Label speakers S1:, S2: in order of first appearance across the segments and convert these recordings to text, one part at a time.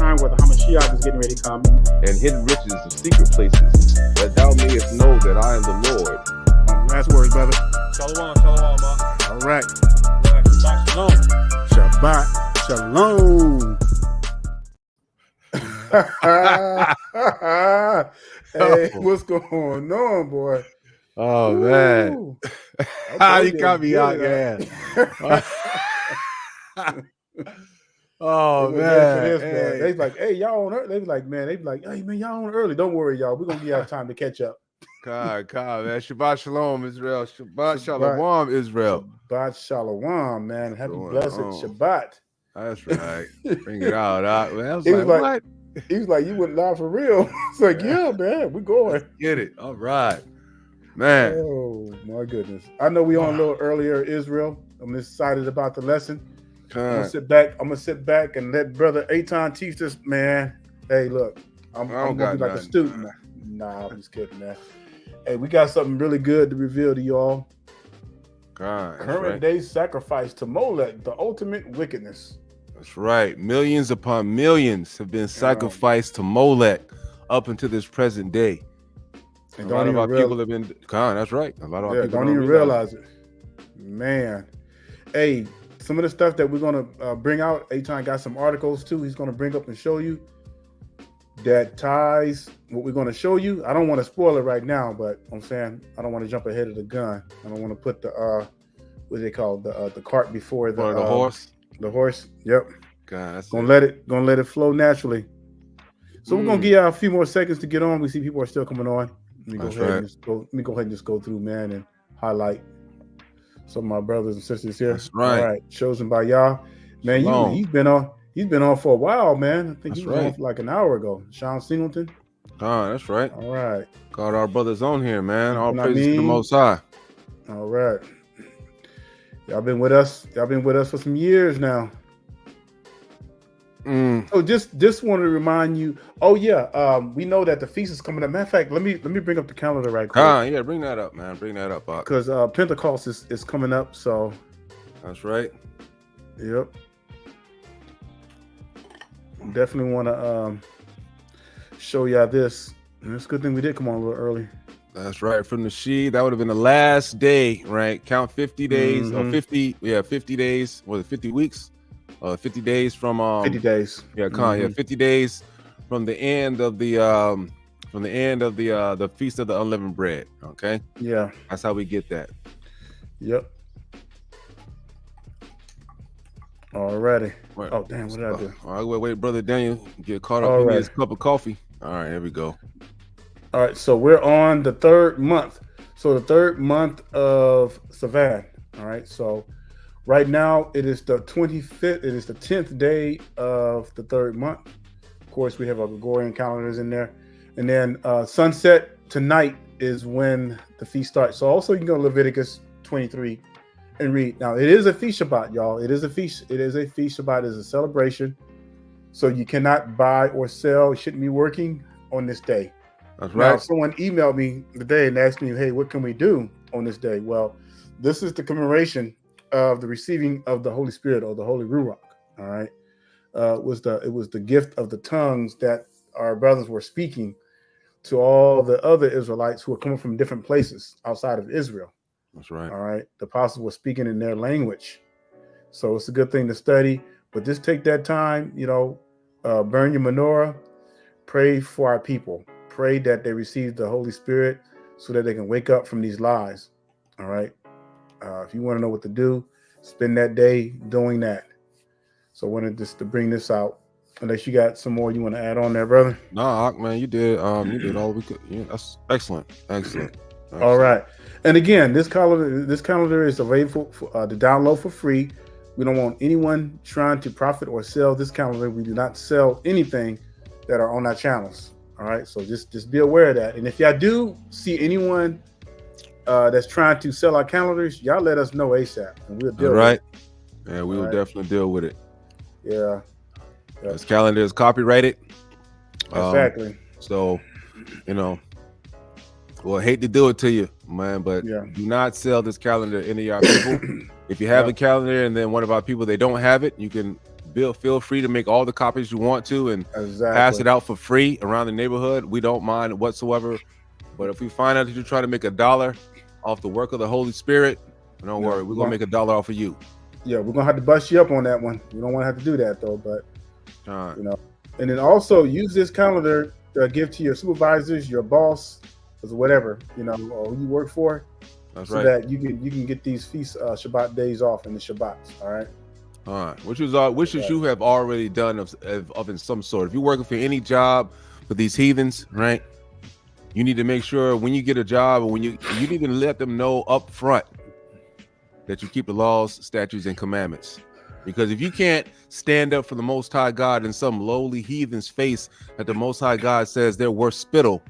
S1: time where the Hamashiach is getting ready to come.
S2: And hidden riches of secret places, that thou mayest know that I am the Lord.
S1: Last words, brother.
S3: Shalom, shalom, ma.
S1: All right.
S3: Shabbat shalom.
S1: Shabbat. Hey, what's going on, boy?
S2: Oh,
S1: Ooh.
S2: man. How you got me out there? Oh, man.
S1: Hey. They be like, hey, y'all on early. They be like, hey, man, y'all on early. Don't worry, y'all. We're going to give y'all time to catch up.
S2: God, man. Shabbat shalom, Israel. Shabbat shalom, Israel.
S1: Shabbat shalom, man. Happy blessed Shabbat.
S2: That's right. Bring it out. Man, I was
S1: like,
S2: what?
S1: He was like, you went live for real. It's like, yeah, man, we're going.
S2: Let's get it. All right. Man.
S1: Oh, my goodness. I know we on a little earlier, Israel. I'm excited about the lesson. I'm gonna sit back and let Brother Eitan teach us, man. Hey, look, I'm gonna be like a student. Man. Nah, I'm just kidding, man. Hey, we got something really good to reveal to y'all. Current day sacrifice to Molech, the ultimate wickedness.
S2: That's right. Millions upon millions have been sacrificed to Molech up until this present day.
S1: And
S2: a lot of our people have been. That's right. A lot of our people
S1: don't even realize it. Man, hey, some of the stuff that we're gonna bring out. Eitan got some articles too. He's gonna bring up and show you that ties what we're gonna show you. I don't want to spoil it right now, but I'm saying I don't want to jump ahead of the gun. I don't want to put the what they call the cart before the
S2: horse.
S1: The horse. Yep.
S2: God, that's
S1: gonna let it flow naturally. So we're gonna give y'all a few more seconds to get on. We see people are still coming on. Let me go ahead and just go through, man, and highlight some of my brothers and sisters here.
S2: That's right.
S1: All right, chosen by y'all. Man, he's been on for a while, man. I think he was on for like an hour ago. Sean Singleton.
S2: That's right.
S1: All right.
S2: Got our brothers on here, man. All praises to the Most High.
S1: All right. Y'all been with us for some years now. So just want to remind you. Oh yeah, we know that the feast is coming up. Matter of fact, let me bring up the calendar right quick.
S2: Yeah, bring that up, man. Bring that up,
S1: because Pentecost is coming up. So
S2: that's right.
S1: Yep. Definitely want to show y'all this. And it's a good thing we did come on a little early.
S2: That's right. From the She, that would have been the last day, right? Count 50 days or 50 days. Was it 50 weeks? 50 days from
S1: 50 days.
S2: Yeah, 50 days from the end of the the Feast of the Unleavened Bread. Okay.
S1: Yeah.
S2: That's how we get that.
S1: Yep. Alrighty. Right. Oh damn, what did I do?
S2: All right, wait, brother Daniel, get caught up in his cup of coffee. All right, here we go.
S1: All right, so we're on the third month. So the third month of Sivan. All right, so right now it is the 25th. It is the 10th day of the third month. Of course, we have our Gregorian calendars in there, and then sunset tonight is when the feast starts. So also you can go to Leviticus 23 and read. Now it is a feast Shabbat, y'all. It is a feast. It is a feast Shabbat. It is a celebration. So you cannot buy or sell. You shouldn't be working on this day.
S2: That's right.
S1: Now, someone emailed me today and asked me, hey, what can we do on this day? Well, this is the commemoration of the receiving of the Holy Spirit or the Holy Ruach. All right. It was the gift of the tongues that our brothers were speaking to all the other Israelites who were coming from different places outside of Israel.
S2: That's right.
S1: All right. The apostles were speaking in their language. So it's a good thing to study, but just take that time, burn your menorah, pray for our people. Pray that they receive the Holy Spirit so that they can wake up from these lies. All right. If you want to know what to do, spend that day doing that. So I wanted just to bring this out. Unless you got some more you want to add on there, brother.
S2: No, man, you did all we could. Yeah, that's excellent. Excellent.
S1: All right. And again, this calendar is available to download for free. We don't want anyone trying to profit or sell this calendar. We do not sell anything that are on our channels. All right, so just be aware of that. And if y'all do see anyone that's trying to sell our calendars, y'all let us know ASAP, and we'll deal with it.
S2: Yeah, we will definitely deal with it.
S1: Yeah.
S2: This calendar is copyrighted.
S1: Exactly.
S2: So, well, I hate to do it to you, man, but do not sell this calendar to any of our people. If you have a calendar and then one of our people, they don't have it, you can feel free to make all the copies you want to and
S1: Exactly.
S2: pass it out for free around the neighborhood. We don't mind whatsoever. But if we find out that you're trying to make $1 off the work of the Holy Spirit, don't worry, we're gonna make $1 off of you.
S1: Yeah, we're gonna have to bust you up on that one. We don't want to have to do that though, but
S2: Right.
S1: you know. And then also use this calendar to give to your supervisors, your boss, or whatever, you know, or who you work for.
S2: That's
S1: so
S2: right.
S1: that you can get these feast Shabbat days off in the Shabbats. All right.
S2: All right. Which you have already done of in some sort. If you're working for any job for these heathens, right? You need to make sure when you get a job, or when you need to let them know up front that you keep the laws, statutes, and commandments. Because if you can't stand up for the Most High God in some lowly heathen's face that the Most High God says they're worth spittle,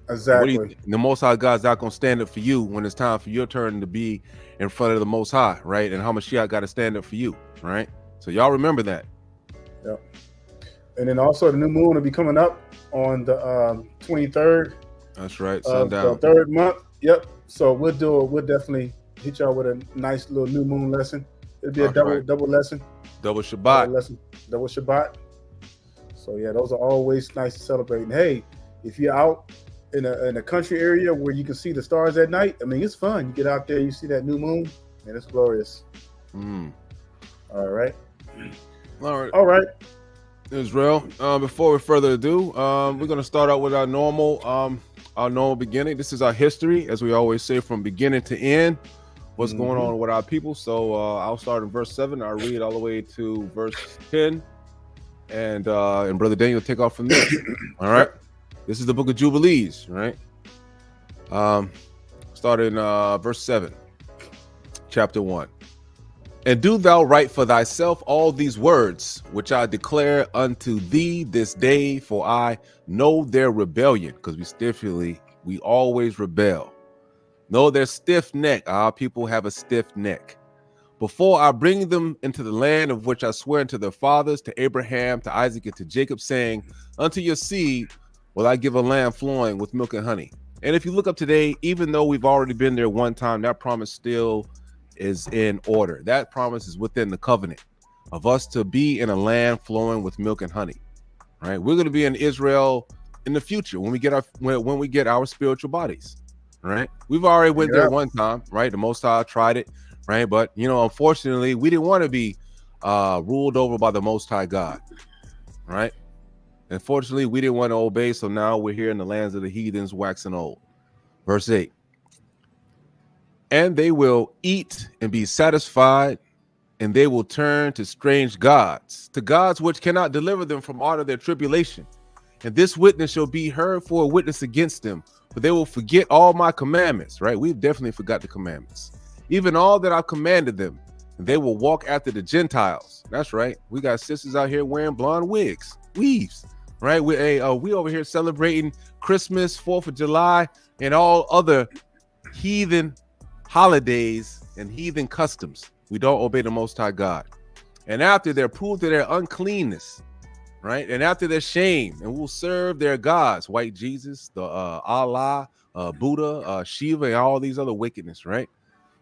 S1: exactly.
S2: The Most High God's not going to stand up for you when it's time for your turn to be in front of the Most High, right? And how Mashiach got to stand up for you, right? So y'all remember that. Yep.
S1: And then also the new moon will be coming up on the 23rd.
S2: That's right. Sundown.
S1: The third month. Yep. So we'll definitely hit y'all with a nice little new moon lesson. It'll be a double lesson.
S2: Double Shabbat.
S1: Double Shabbat. So yeah, those are always nice to celebrate. And hey, if you're out in a country area where you can see the stars at night, I mean, it's fun. You get out there, you see that new moon, and it's glorious. All right.
S2: Israel, before we further ado, we're going to start out with our normal beginning. This is our history, as we always say, from beginning to end, what's going on with our people. So I'll start in verse 7. I'll read all the way to verse 10, and Brother Daniel will take off from there. All right. This is the book of Jubilees, right? Start in verse 7, chapter 1. And do thou write for thyself all these words, which I declare unto thee this day, for I know their rebellion, because we always rebel. Know their stiff neck. Our people have a stiff neck. Before I bring them into the land of which I swear unto their fathers, to Abraham, to Isaac, and to Jacob, saying, unto your seed will I give a land flowing with milk and honey. And if you look up today, even though we've already been there one time, that promise still is in order. That promise is within the covenant of us to be in a land flowing with milk and honey. Right? We're going to be in Israel in the future when we get our spiritual bodies. Right? We've already went there one time, right? The Most High tried it, right? But unfortunately, we didn't want to be ruled over by the Most High God, right? Unfortunately, we didn't want to obey, so now we're here in the lands of the heathens, waxing old. Verse 8. And they will eat and be satisfied, and they will turn to strange gods, to gods which cannot deliver them from out of their tribulation. And this witness shall be heard for a witness against them, for they will forget all my commandments, right? We've definitely forgot the commandments, even all that I've commanded them. And they will walk after the Gentiles. That's right. We got sisters out here wearing blonde weaves, right? We over here celebrating Christmas, 4th of July, and all other heathen holidays and heathen customs. We don't obey the Most High God. And after they're proved to their uncleanness, right? And after their shame, and will serve their gods, white Jesus, the Allah, Buddha, Shiva, and all these other wickedness, right?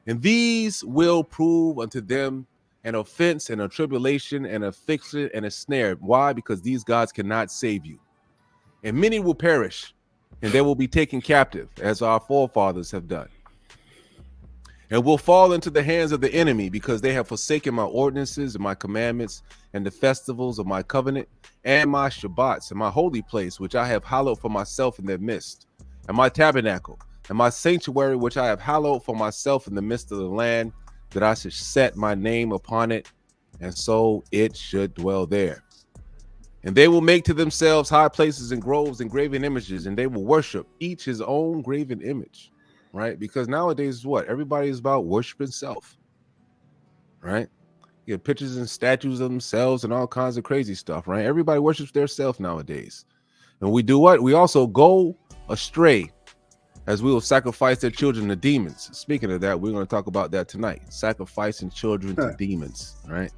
S2: And these will prove unto them an offense and a tribulation and a affliction and a snare. Why? Because these gods cannot save you. And many will perish, and they will be taken captive, as our forefathers have done. And will fall into the hands of the enemy, because they have forsaken my ordinances and my commandments and the festivals of my covenant and my Shabbats and my holy place, which I have hallowed for myself in their midst, and my tabernacle and my sanctuary, which I have hallowed for myself in the midst of the land, that I should set my name upon it, and so it should dwell there. And they will make to themselves high places and groves and graven images, and they will worship each his own graven image. Right? Because nowadays, everybody is about worshiping self, right? You get pictures and statues of themselves and all kinds of crazy stuff, right? Everybody worships their self nowadays. And we do what? We also go astray, as we will sacrifice their children to demons. Speaking of that, we're going to talk about that tonight. Sacrificing children to demons, right?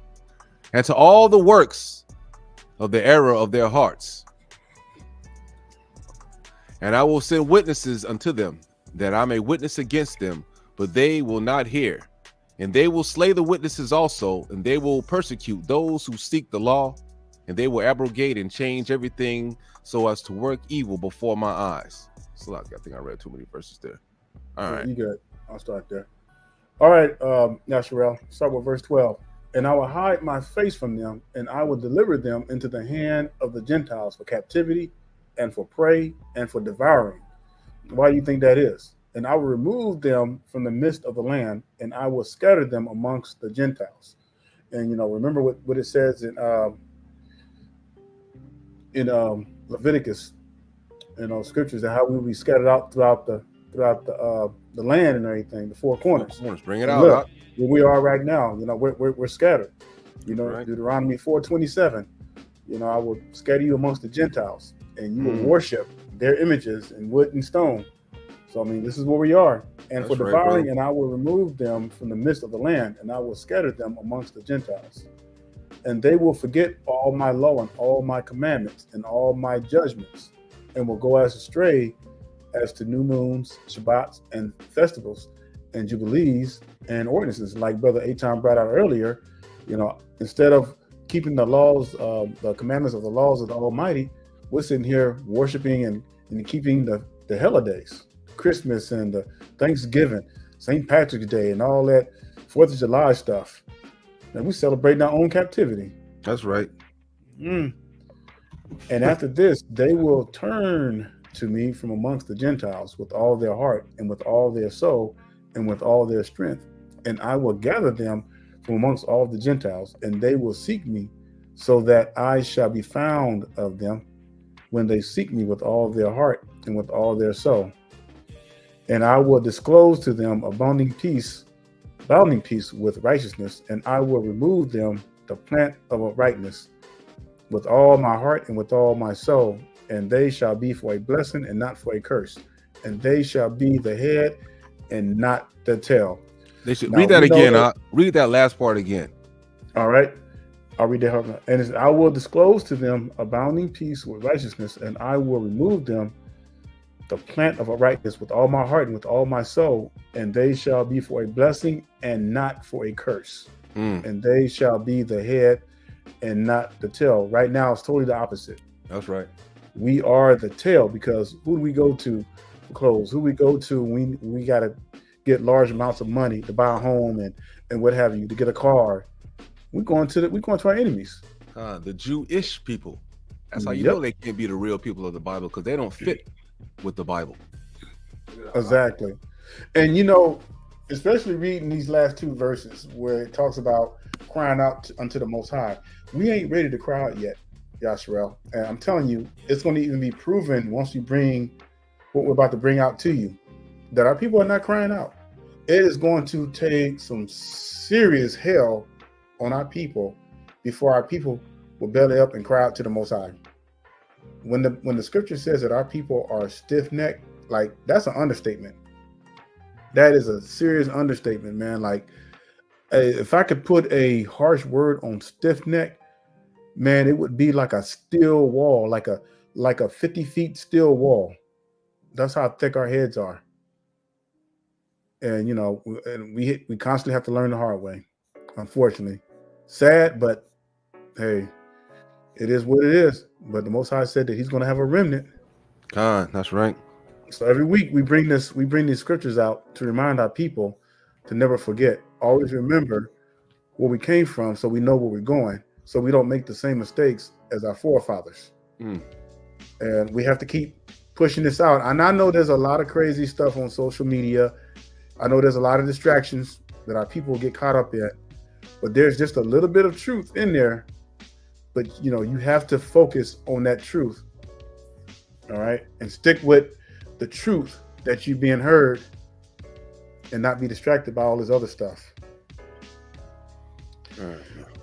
S2: And to all the works of the error of their hearts. And I will send witnesses unto them, that I may witness against them, but they will not hear. And they will slay the witnesses also, and they will persecute those who seek the law, and they will abrogate and change everything so as to work evil before my eyes. So I think I read too many verses there. All right.
S1: You good. I'll start there. All right, now, Sherelle, start with verse 12. And I will hide my face from them, and I will deliver them into the hand of the Gentiles for captivity and for prey and for devouring. Why do you think that is? And I will remove them from the midst of the land, and I will scatter them amongst the Gentiles. And, remember what it says in Leviticus, scriptures, and how we will be scattered out throughout the land and everything, the four corners.
S2: Bring it
S1: and
S2: out.
S1: Look, where we are right now, we're scattered.
S2: Right.
S1: Deuteronomy 4:27. I will scatter you amongst the Gentiles, and you will worship their images in wood and stone. So this is where we are. And
S2: That's
S1: for devouring, and I will remove them from the midst of the land, and I will scatter them amongst the Gentiles. And they will forget all my law and all my commandments and all my judgments, and will go as astray as to new moons, Shabbats, and festivals, and jubilees, and ordinances. Like Brother Eitan brought out earlier, instead of keeping the laws, the commandments of the laws of the Almighty, we're sitting here worshiping and keeping the holidays, Christmas and the Thanksgiving, St. Patrick's Day, and all that 4th of July stuff. And we celebrating our own captivity.
S2: That's right.
S1: And after this, they will turn to me from amongst the Gentiles with all their heart and with all their soul and with all their strength. And I will gather them from amongst all the Gentiles, and they will seek me, so that I shall be found of them when they seek me with all their heart and with all their soul. And I will disclose to them abounding peace with righteousness, and I will remove them the plant of uprightness with all my heart and with all my soul, and they shall be for a blessing and not for a curse, and they shall be the head and not the tail.
S2: They should read that again. Read that last part again.
S1: All right, I'll read that. And I will disclose to them abounding peace with righteousness, and I will remove them the plant of uprightness with all my heart and with all my soul, and they shall be for a blessing and not for a curse. And they shall be the head and not the tail. Right now, it's totally the opposite.
S2: That's right.
S1: We are the tail, because who do we go to for clothes? Who we go to when we got to get large amounts of money to buy a home and what have you, to get a car? We're going to our enemies.
S2: The Jewish people. That's how you know they can't be the real people of the Bible, because they don't fit with the Bible.
S1: Exactly. And especially reading these last two verses where it talks about crying out unto the Most High, we ain't ready to cry out yet, Yasharel. And I'm telling you, it's going to even be proven once we bring what we're about to bring out to you, that our people are not crying out. It is going to take some serious hell on our people before our people will belly up and cry out to the Most High. When the scripture says that our people are stiff-necked, like, that's an understatement. That is a serious understatement, man. Like, if I could put a harsh word on stiff-neck, man, it would be like a steel wall, like a 50 feet steel wall. That's how thick our heads are. And we constantly have to learn the hard way, unfortunately. Sad, but hey, it is what it is. But the Most High said that He's going to have a remnant.
S2: God, that's right.
S1: So every week we bring these scriptures out to remind our people to never forget. Always remember where we came from, so we know where we're going, so we don't make the same mistakes as our forefathers. And we have to keep pushing this out. And I know there's a lot of crazy stuff on social media. I know there's a lot of distractions that our people get caught up in, but there's just a little bit of truth in there. But you have to focus on that truth, all right, and stick with the truth that you're being heard, and not be distracted by all this other stuff.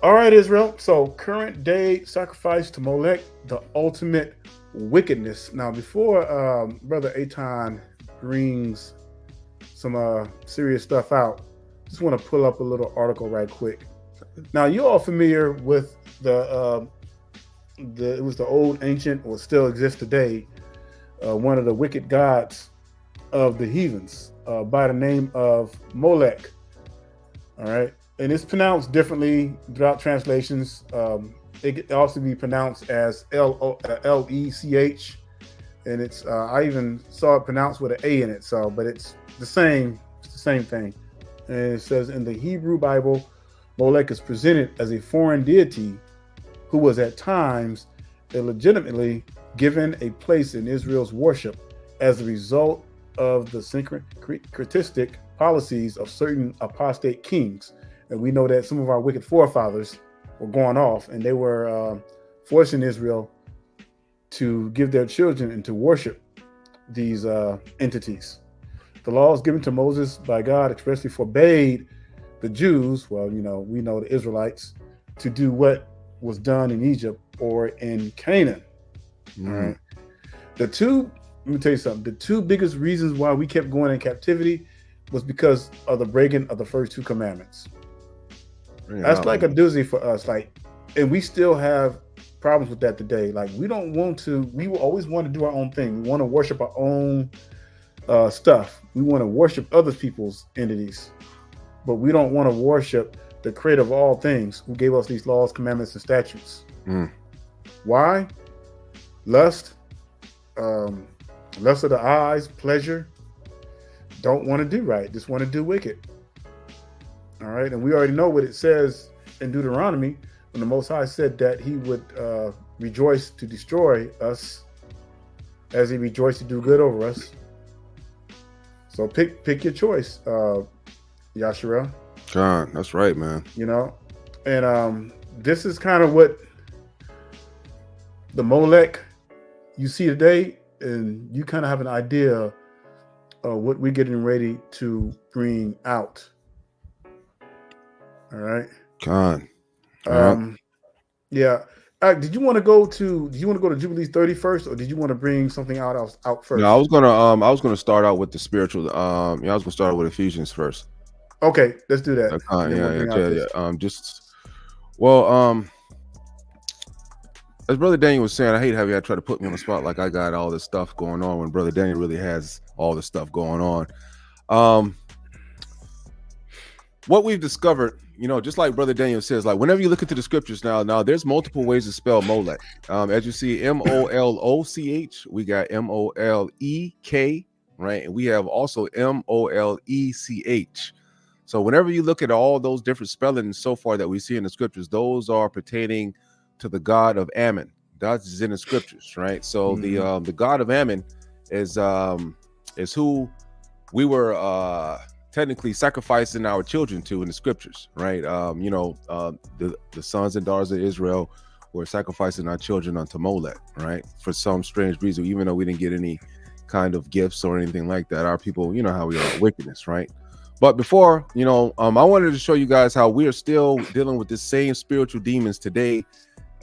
S1: All right, Israel. So current day sacrifice to Molech, the ultimate wickedness. Now, before Brother Eitan brings some serious stuff out, just want to pull up a little article right quick. Now, you're all familiar with it was the old ancient, or still exists today, one of the wicked gods of the heathens by the name of Molech. All right, and it's pronounced differently throughout translations. It could also be pronounced as Lech, and it's I even saw it pronounced with an A in it. So, but it's the same. It's the same thing. And it says in the Hebrew Bible, Molech is presented as a foreign deity who was at times illegitimately given a place in Israel's worship as a result of the syncretistic policies of certain apostate kings. And we know that some of our wicked forefathers were going off, and they were forcing Israel to give their children and to worship these entities. The laws given to Moses by God expressly forbade the Jews, well, we know the Israelites, to do what was done in Egypt or in Canaan. All right. Let me tell you something. The two biggest reasons why we kept going in captivity was because of the breaking of the first two commandments. That's like a doozy for us. And we still have problems with that today. We will always want to do our own thing. We want to worship our own stuff. We want to worship other people's entities, but we don't want to worship the creator of all things who gave us these laws, commandments, and statutes. Why? Lust, lust of the eyes, pleasure. Don't want to do right. Just want to do wicked. All right. And we already know what it says in Deuteronomy when the Most High said that he would rejoice to destroy us as he rejoiced to do good over us. So pick your choice, Yashara.
S2: John, that's right, man.
S1: And this is kind of what the Molech you see today, and you kind of have an idea of what we're getting ready to bring out. All right.
S2: John.
S1: Yeah. Did you want to go to Jubilees 30 first, or did you want to bring something out first?
S2: No, I was gonna start out with the spiritual. I was gonna start out with Ephesians first.
S1: Okay, let's do that.
S2: As Brother Daniel was saying, I hate having you try to put me on the spot like I got all this stuff going on when Brother Daniel really has all this stuff going on. What we've discovered, just like Brother Daniel says, whenever you look into the scriptures now there's multiple ways to spell Molech. As you see, Moloch, we got Molek, right? And we have also Molech. So whenever you look at all those different spellings so far that we see in the scriptures, those are pertaining to the god of Ammon. That's in the scriptures, right? So the god of Ammon is who we were technically sacrificing our children to in the scriptures, right? The sons and daughters of Israel were sacrificing our children unto Molech, right? For some strange reason, even though we didn't get any kind of gifts or anything like that, our people, how we are, wickedness, right? But before, I wanted to show you guys how we are still dealing with the same spiritual demons today,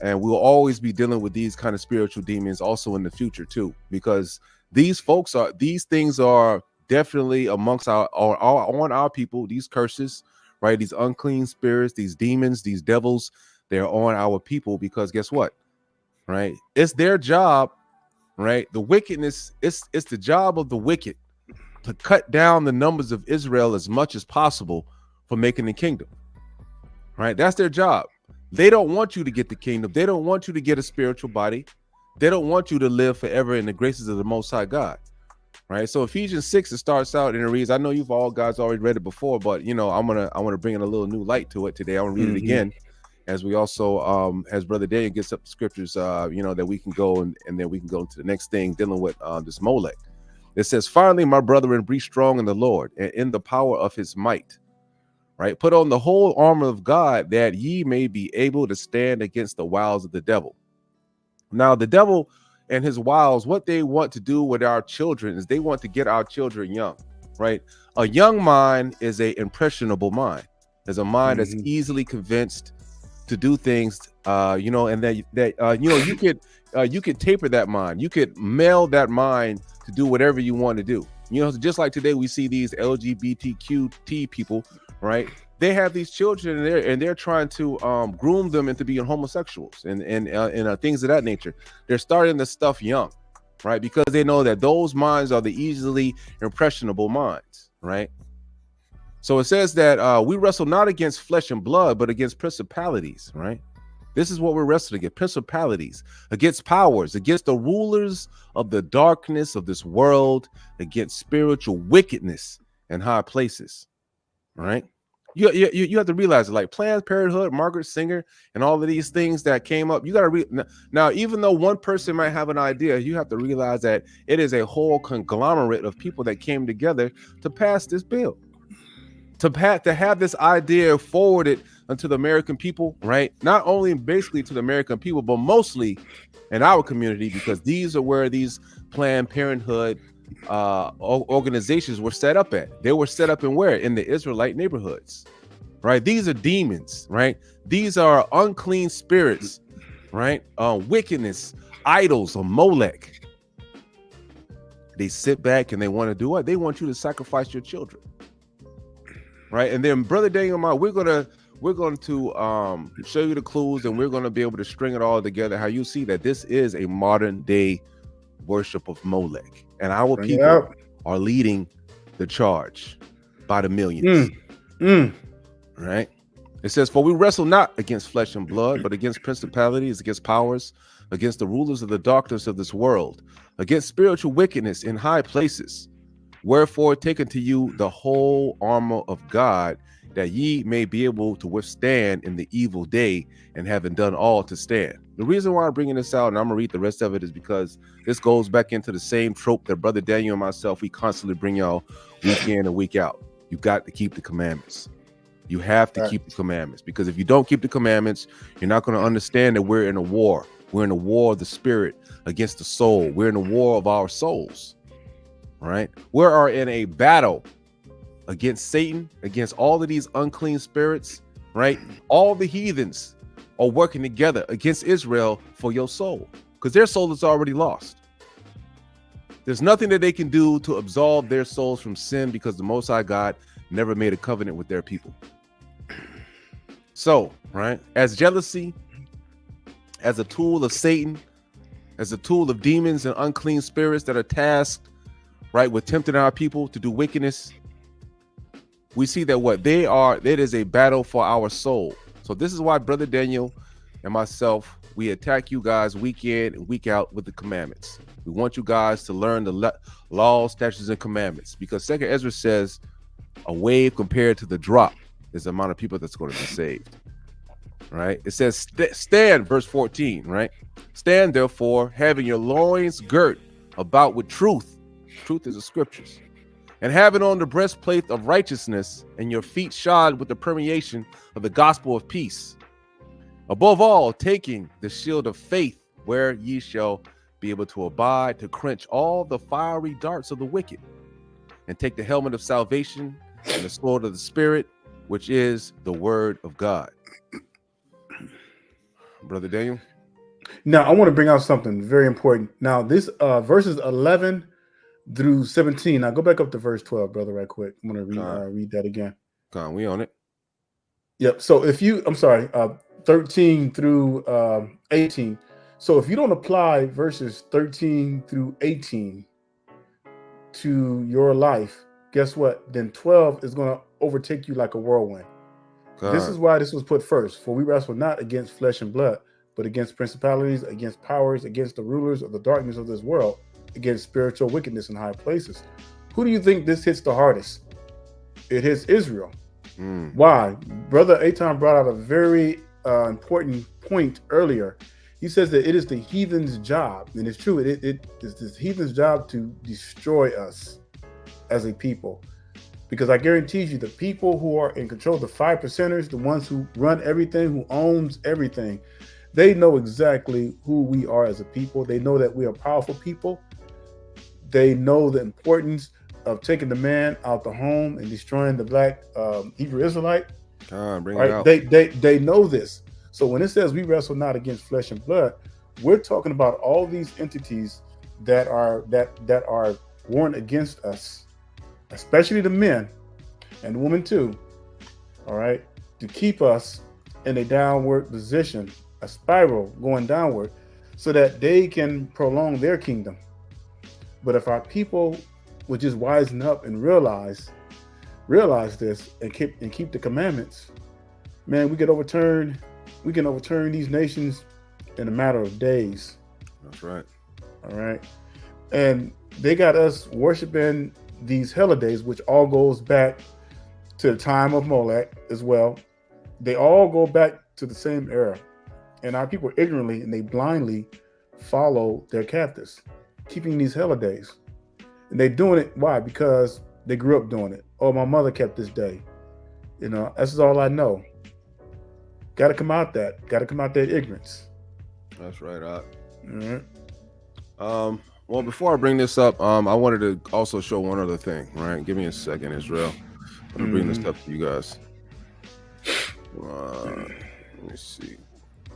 S2: and we'll always be dealing with these kind of spiritual demons also in the future too, because these things are definitely amongst our people. These curses, right? These unclean spirits, these demons, these devils, they're on our people because guess what, right? It's their job, right? The wickedness, it's the job of the wicked to cut down the numbers of Israel as much as possible for making the kingdom, right? That's their job. They don't want you to get the kingdom. They don't want you to get a spiritual body. They don't want you to live forever in the graces of the Most High God, right? So Ephesians 6, it starts out and it reads, I know you've all guys already read it before, but I want to bring in a little new light to it today. I want to read it again, as we also, as Brother Daniel gets up the scriptures, that we can go and then we can go into the next thing dealing with this Molech. It says, finally, my brethren, be strong in the Lord and in the power of his might, right? Put on the whole armor of God that ye may be able to stand against the wiles of the devil. Now, the devil and his wiles, what they want to do with our children is they want to get our children young, right? A young mind is a impressionable mind. It's a mind that's easily convinced to do things, and you could taper that mind. You could mail that mind to do whatever you want to do. Just like today we see these LGBTQT people, right? They have these children and they're trying to groom them into being homosexuals and things of that nature. They're starting this stuff young, right? Because they know that those minds are the easily impressionable minds, right? So it says that we wrestle not against flesh and blood, but against principalities, right? This is what we're wrestling against: principalities, against powers, against the rulers of the darkness of this world, against spiritual wickedness in high places, right? You have to realize, like Planned Parenthood, Margaret Sanger, and all of these things that came up. You got to now, even though one person might have an idea, you have to realize that it is a whole conglomerate of people that came together to pass this bill, to have this idea forwarded unto the American people, right? Not only basically to the American people, but mostly in our community, because these are where these Planned Parenthood organizations were set up at. They were set up in where? In the Israelite neighborhoods, right? These are demons, right? These are unclean spirits, right? Wickedness, idols of Molech. They sit back and they want to do what? They want you to sacrifice your children, right? And then, Brother Daniel, we're going to show you the clues, and we're going to be able to string it all together. How you see that this is a modern day worship of Molech, and our people are leading the charge by the millions. Right? It says, for we wrestle not against flesh and blood, but against principalities, against powers, against the rulers of the darkness of this world, against spiritual wickedness in high places. Wherefore take unto you the whole armor of God, that ye may be able to withstand in the evil day, and having done all to stand. The reason why I'm bringing this out, and I'm gonna read the rest of it, is because this goes back into the same trope that Brother Daniel and myself, we constantly bring y'all week in and week out. You got to keep the commandments. You have to keep the commandments, because if you don't keep the commandments, you're not going to understand that we're in a war. We're in a war of the spirit against the soul. We're in a war of our souls, right? We are in a battle against Satan, against all of these unclean spirits, right? All the heathens are working together against Israel for your soul, because their soul is already lost. There's nothing that they can do to absolve their souls from sin, because the Most High God never made a covenant with their people. So, right, as jealousy, as a tool of Satan, as a tool of demons and unclean spirits that are tasked, right, with tempting our people to do wickedness, we see that what they are, it is a battle for our soul. So this is why Brother Daniel and myself, we attack you guys week in and week out with the commandments. We want you guys to learn the laws, statutes, and commandments, because Second Ezra says a wave compared to the drop is the amount of people that's going to be saved, right? It says stand, verse 14, right? Stand therefore, having your loins girt about with truth. Truth is the scriptures. And having on the breastplate of righteousness, and your feet shod with the permeation of the gospel of peace. Above all, taking the shield of faith, where ye shall be able to abide, to quench all the fiery darts of the wicked, and take the helmet of salvation and the sword of the Spirit, which is the word of God. Brother Daniel?
S1: Now, I want to bring out something very important. Now, this verses 11 through 17. Now, go back up to verse 12, brother, right quick. I'm going to read that again.
S2: We on it.
S1: Yep. So if you, 13 through 18. So if you don't apply verses 13 through 18 to your life, guess what? Then 12 is going to overtake you like a whirlwind. This is why this was put first. For we wrestle not against flesh and blood, but against principalities, against powers, against the rulers of the darkness of this world, against spiritual wickedness in high places. Who do you think this hits the hardest? It hits Israel. Why? Brother Eitan brought out a very important point earlier. He says that it is the heathen's job, and it's true. It is the heathen's job to destroy us as a people. Because I guarantee you, the people who are in control, the 5%ers, the ones who run everything, who owns everything, they know exactly who we are as a people. They know that we are powerful people. They know the importance of taking the man out the home and destroying the black Hebrew Israelite.
S2: Bring
S1: right?
S2: it out.
S1: They know this. So when it says we wrestle not against flesh and blood, we're talking about all these entities that are warned against us, especially the men and women too. All right, to keep us in a downward position, a spiral going downward, so that they can prolong their kingdom. But if our people would just wisen up and realize realize this and keep the commandments, man, we can overturn these nations in a matter of days.
S2: That's right.
S1: All right. And they got us worshiping these holidays, which all goes back to the time of Molech as well. They all go back to the same era. And our people ignorantly and they blindly follow their captors, keeping these holidays. And they're doing it, why? Because they grew up doing it. Oh, my mother kept this day. You know, that's all I know. Got to come out that ignorance.
S2: That's right.
S1: All right.
S2: Well, before I bring this up, I wanted to also show one other thing, right? Give me a second, Israel. I'm gonna bring this up to you guys. Let me see.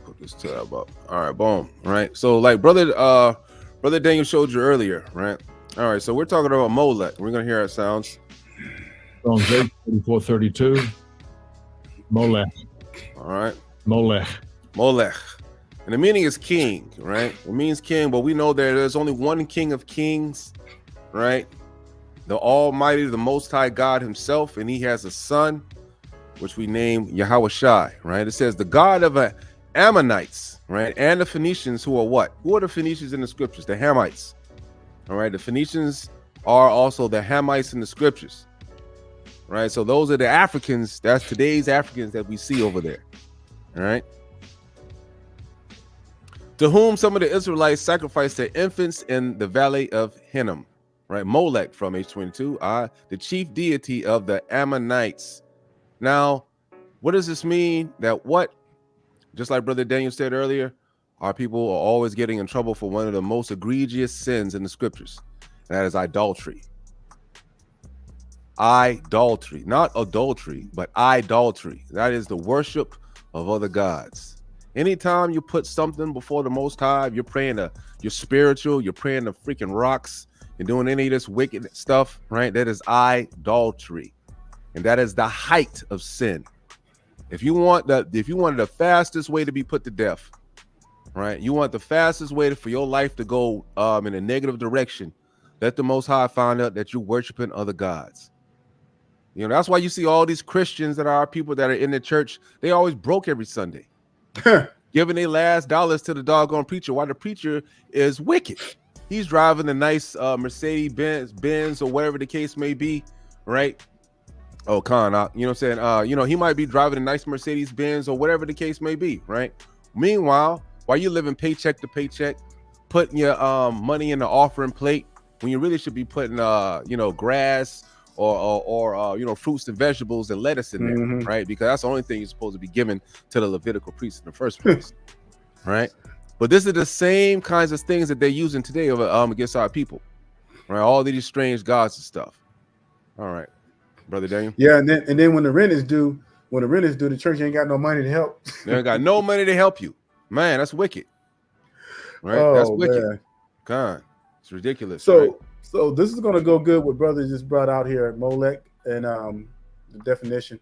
S2: Put this tab up. All right, boom. Right. So, like brother Daniel showed you earlier, right? All right. So we're talking about Molech. We're gonna hear our sounds.
S4: Psalms 34:32. Molech.
S2: All right.
S4: Molech.
S2: And the meaning is king, right? It means king, but we know that there's only one King of Kings, right? The Almighty, the Most High God himself, and he has a son, which we name Yahweh Shai, right? It says the God of the Ammonites, right? And the Phoenicians, who are what? Who are the Phoenicians in the scriptures? The Hamites, all right? The Phoenicians are also the Hamites in the scriptures, right? So those are the Africans, that's today's Africans that we see over there, all right? To whom some of the Israelites sacrificed their infants in the valley of Hinnom, right? Molech from H22, the chief deity of the Ammonites. Now, what does this mean? That what, just like Brother Daniel said earlier, our people are always getting in trouble for one of the most egregious sins in the scriptures. And that is idolatry. Idolatry, not adultery, but idolatry. That is the worship of other gods. Anytime you put something before the Most High, you're praying to your spiritual, you're praying to freaking rocks, you're doing any of this wicked stuff, right? That is idolatry. And that is the height of sin. If you wanted the fastest way to be put to death, right? You want the fastest way for your life to go in a negative direction, let the Most High find out that you're worshiping other gods. You know, that's why you see all these Christians that are people that are in the church, they always broke every Sunday. Giving their last dollars to the doggone preacher while the preacher is wicked. He's driving a nice Mercedes Benz or whatever the case may be, right? Oh, Khan, you know what I'm saying? He might be driving a nice Mercedes Benz or whatever the case may be, right? Meanwhile, while you living paycheck to paycheck, putting your money in the offering plate when you really should be putting grass or fruits and vegetables and lettuce in there, right? Because that's the only thing you're supposed to be giving to the Levitical priests in the first place, right? But this is the same kinds of things that they're using today against our people, right? All these strange gods and stuff. All right, Brother Daniel.
S1: Yeah, and then when the rent is due, the church ain't got no money to help.
S2: They ain't got no money to help you, man. That's wicked, right?
S1: Oh,
S2: that's wicked.
S1: Man.
S2: God, it's ridiculous.
S1: So.
S2: Right?
S1: So this is going to go good. What brother just brought out here, Molech, and the definition.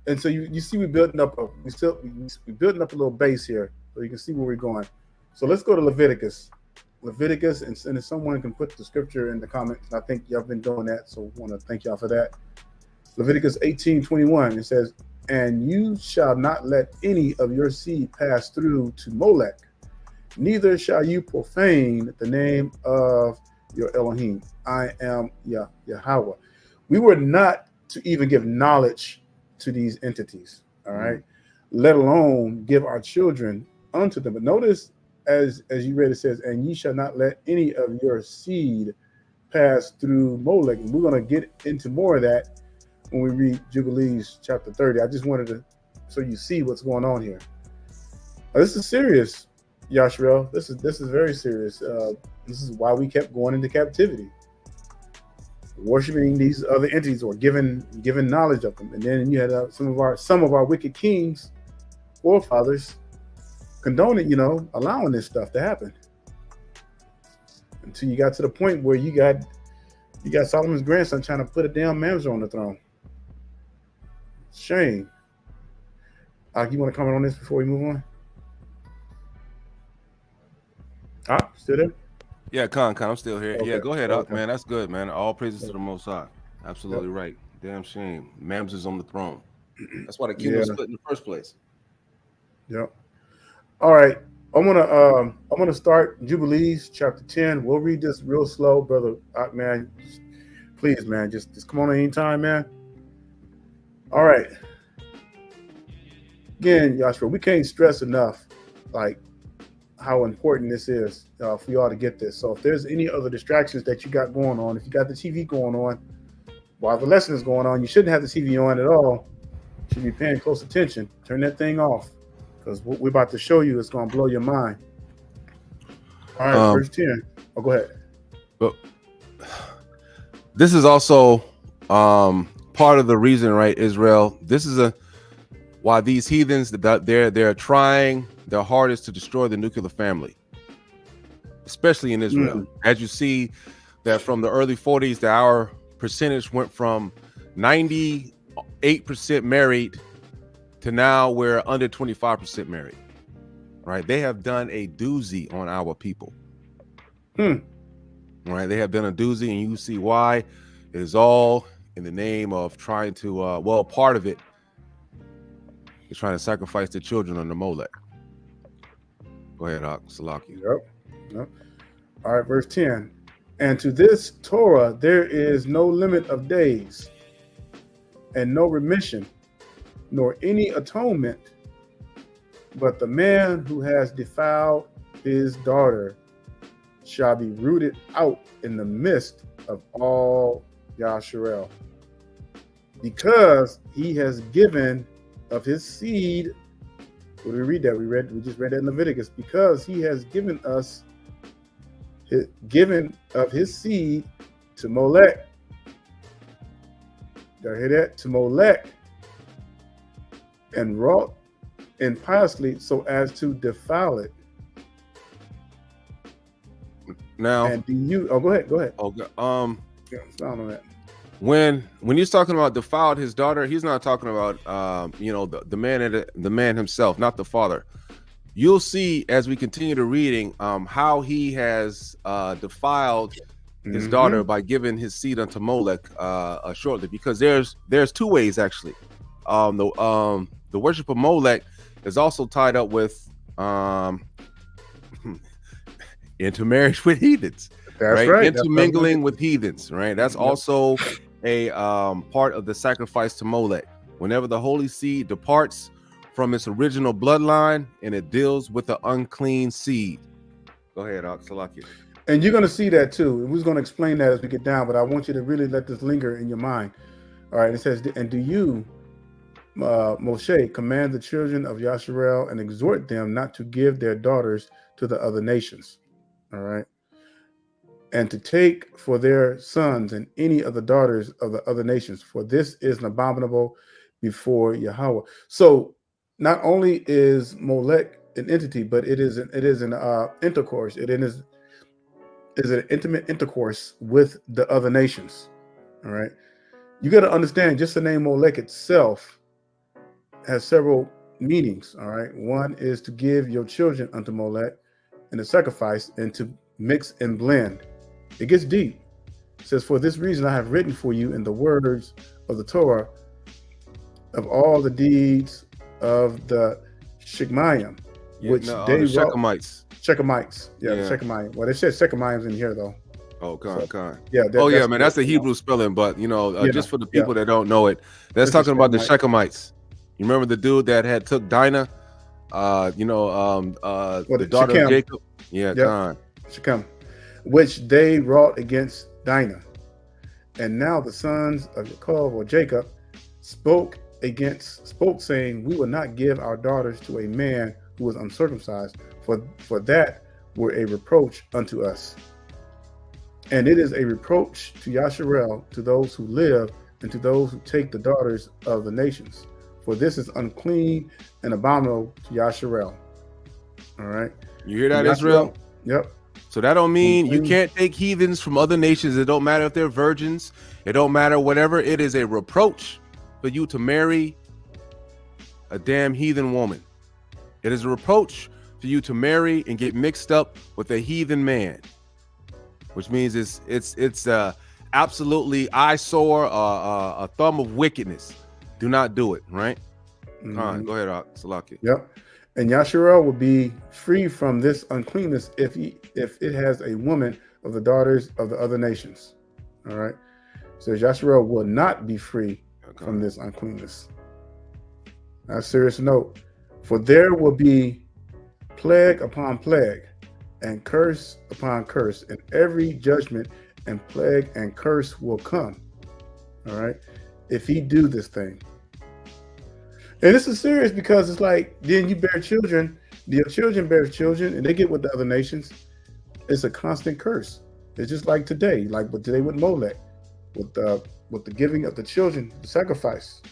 S1: And so you see, we're building up a little base here, so you can see where we're going. So let's go to Leviticus, and if someone can put the scripture in the comments, I think y'all been doing that, so I want to thank y'all for that. Leviticus 18:21. It says, "And you shall not let any of your seed pass through to Molech, neither shall you profane the name of your Elohim. I am Yahweh." We were not to even give knowledge to these entities, all right, let alone give our children unto them. But notice, as you read, it says, "And ye shall not let any of your seed pass through Molech." And we're going to get into more of that when we read Jubilees chapter 30. I just wanted to, so you see what's going on here. This is serious, Yashriel. This is very serious. This is why we kept going into captivity, worshiping these other entities or giving knowledge of them. And then you had some of our wicked kings, forefathers, condoning, allowing this stuff to happen. Until you got to the point where you got Solomon's grandson trying to put a damn mamzer on the throne. Shame. You want to comment on this before we move on? Still there?
S2: Yeah, Khan, I'm still here.
S1: Okay.
S2: Yeah, go ahead,
S1: Okay.
S2: man. That's good, man. All praises to the Most High. Absolutely right. Damn shame. Mams is on the throne. That's why the kingdom split in the first place.
S1: Yep. All right. I'm gonna start Jubilees chapter 10. We'll read this real slow, brother. Man, please, man, just come on anytime, man. All right. Again, Joshua, we can't stress enough, like, how important this is for y'all to get this. So if there's any other distractions that you got going on, if you got the TV going on while the lesson is going on, you shouldn't have the TV on at all. You should be paying close attention. Turn that thing off, because what we're about to show you is going to blow your mind. All right, verse 10. Oh, go ahead.
S2: But this is also part of the reason, right, Israel? This is why these heathens, they're trying their hardest to destroy the nuclear family, especially in Israel. As you see that from the early 40s, our percentage went from 98% married to now we're under 25% married, right? They have done a doozy on our people. Right? They have done a doozy, and you see why. It is all in the name of trying to, part of it is trying to sacrifice the children under Molech. Go ahead, Salaki.
S1: Yep. All right, verse 10. And to this Torah there is no limit of days, and no remission, nor any atonement, but the man who has defiled his daughter shall be rooted out in the midst of all Yasharel, because he has given of his seed. What did we read that? We just read that in Leviticus. Because he has given of his seed to Molech. Did I hear that? To Molech, and wrought impiously so as to defile it.
S2: Now,
S1: and do you? Oh, go ahead.
S2: Okay.
S1: Expound on that.
S2: When he's talking about defiled his daughter, he's not talking about the man himself, not the father. You'll see as we continue to reading how he has defiled his daughter by giving his seed unto Molech shortly, because there's two ways actually. The worship of Molech is also tied up with intermarriage with heathens.
S1: That's right.
S2: Intermingling with heathens, right? That's also a part of the sacrifice to Molech. Whenever the holy seed departs from its original bloodline and it deals with the unclean seed. Go ahead, Salaki.
S1: And you're going to see that too. And we're going to explain that as we get down, but I want you to really let this linger in your mind. All right. It says, and do you, Moshe, command the children of Yasharel and exhort them not to give their daughters to the other nations. All right. And to take for their sons and any of the daughters of the other nations, for this is an abominable before Yahweh. So not only is Molech an entity, but it is an intercourse. It is an intimate intercourse with the other nations. All right. You got to understand, just the name Molech itself has several meanings. All right. One is to give your children unto Molech in a sacrifice, and to mix and blend. It gets deep. It says, for this reason I have written for you in the words of the Torah of all the deeds of the Shechemiah, which they
S2: the Shechemites.
S1: Shechemites. The Shechemiah. Well, they said Shechemiahs in here though.
S2: Oh, God.
S1: Yeah.
S2: Man, that's the Hebrew spelling, but just for the people that don't know it, that's talking about the Shechemites. You remember the dude that had took Dinah, the daughter
S1: Shechem.
S2: of Jacob? Yeah,
S1: Shechem, which they wrought against Dinah. And now the sons of Yaakov, or Jacob, spoke, saying, we will not give our daughters to a man who was uncircumcised, for that were a reproach unto us. And it is a reproach to Yasharel, to those who live, and to those who take the daughters of the nations. For this is unclean and abominable to Yasharel. All right.
S2: You hear that, Israel?
S1: Yep.
S2: So that don't mean you can't take heathens from other nations. It don't matter if they're virgins. It don't matter whatever. It is a reproach for you to marry a damn heathen woman. It is a reproach for you to marry and get mixed up with a heathen man, which means it's absolutely eyesore, a thumb of wickedness. Do not do it, right?
S1: Mhm.
S2: Go ahead, Salaki.
S1: Yep. And Yasharel will be free from this uncleanness if it has a woman of the daughters of the other nations. All right. So Yasharel will not be free from this uncleanness. Now, serious note, for there will be plague upon plague, and curse upon curse, and every judgment and plague and curse will come. All right, if he do this thing. And this is serious because it's like, then you bear children, your children bear children, and they get with the other nations. It's a constant curse. It's just like today, like with today with Molech, with the giving of the children, the sacrifice.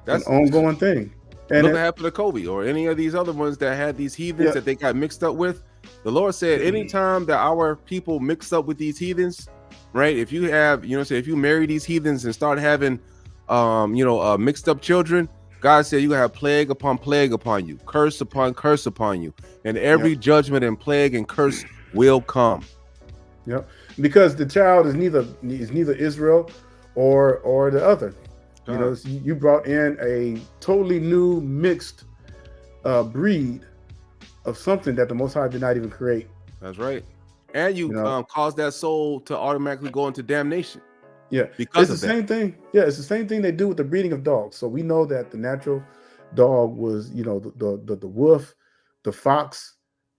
S1: That's an ongoing thing.
S2: And look what happened to Kobe or any of these other ones that had these heathens that they got mixed up with. The Lord said, anytime that our people mix up with these heathens, right? If you have, if you marry these heathens and start having, mixed up children, God said you gonna have plague upon you, curse upon you, and every judgment and plague and curse will come.
S1: Yep, because the child is neither Israel or the other. You brought in a totally new mixed breed of something that the Most High did not even create.
S2: That's right, and you cause that soul to automatically go into damnation.
S1: Yeah,
S2: because
S1: it's the same thing. Yeah, it's the same thing they do with the breeding of dogs. So we know that the natural dog was, the wolf, the fox,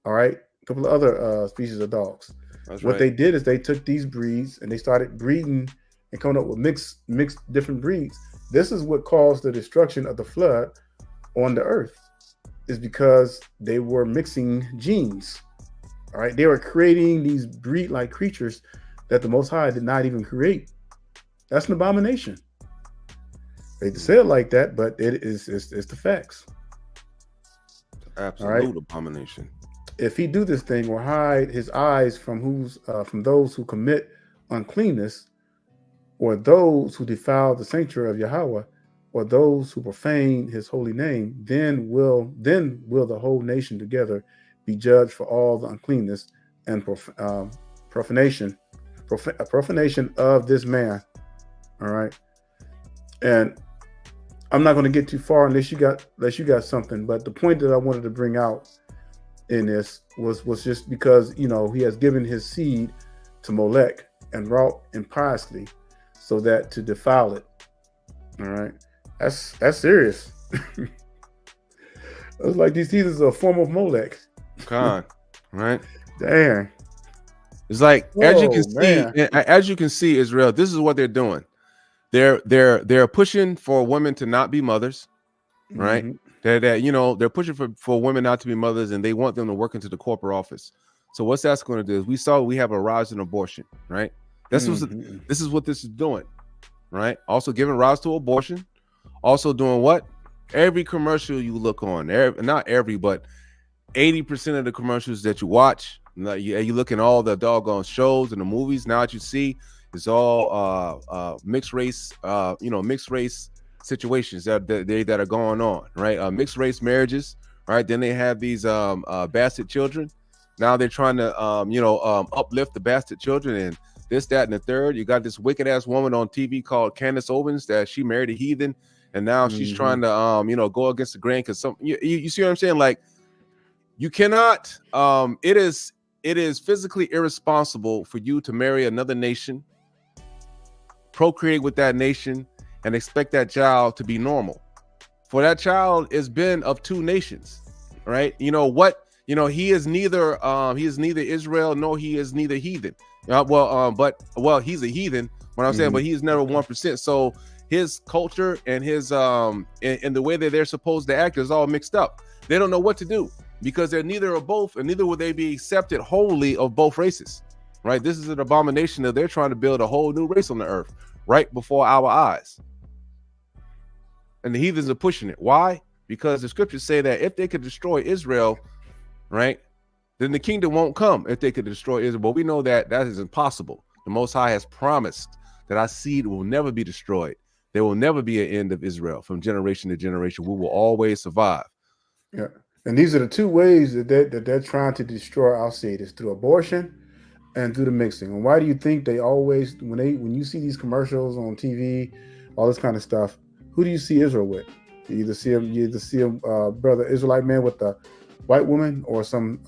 S1: all right, a couple of other species of dogs. What they did is they took these breeds and they started breeding and coming up with mixed different breeds. This is what caused the destruction of the flood on the earth, is because they were mixing genes. All right, they were creating these breed-like creatures that the Most High did not even create. That's an abomination. They say it like that, but it's the facts.
S2: Absolute abomination.
S1: If he do this thing or hide his eyes from those who commit uncleanness, or those who defile the sanctuary of Yahweh, or those who profane his holy name, then will the whole nation together be judged for all the uncleanness and profanation of this man. All right. And I'm not going to get too far unless you got something. But the point that I wanted to bring out in this was just because, he has given his seed to Molech and wrought impiously so that to defile it. All right. That's serious. It's like these heathens are a form of Molech.
S2: God, right?
S1: Damn.
S2: It's like, as you can see, Israel, this is what they're doing. They're pushing for women to not be mothers, right? Mm-hmm. They're pushing for women not to be mothers, and they want them to work into the corporate office. So what's that's going to do is we have a rise in abortion, right? This is what this is doing, right? Also giving rise to abortion, also doing what? Every commercial you look on, not every, but 80% of the commercials that you watch, you look in all the doggone shows and the movies now that you see, it's all mixed race, mixed race situations that are going on, right? Mixed race marriages, right? Then they have these bastard children. Now they're trying to uplift the bastard children and this, that, and the third. You got this wicked ass woman on TV called Candace Owens that she married a heathen, and now she's trying to go against the grain because some you see what I'm saying? Like, you cannot. It is physically irresponsible for you to marry another nation, procreate with that nation, and expect that child to be normal. For that child has been of two nations, right? He is neither Israel nor he is neither heathen. He's a heathen. What I'm saying, but he's never 1%. So his culture and his and the way that they're supposed to act is all mixed up. They don't know what to do because they're neither of both, and neither will they be accepted wholly of both races. Right? This is an abomination that they're trying to build a whole new race on the earth right before our eyes. And the heathens are pushing it. Why? Because the scriptures say that if they could destroy Israel, right, then the kingdom won't come if they could destroy Israel. But we know that is impossible. The Most High has promised that our seed will never be destroyed. There will never be an end of Israel from generation to generation. We will always survive. Yeah.
S1: And these are the two ways that they're trying to destroy our seed, is through abortion and do the mixing. And why do you think they always, when you see these commercials on TV, all this kind of stuff, who do you see Israel with? You either see a brother Israelite man with a white woman, or some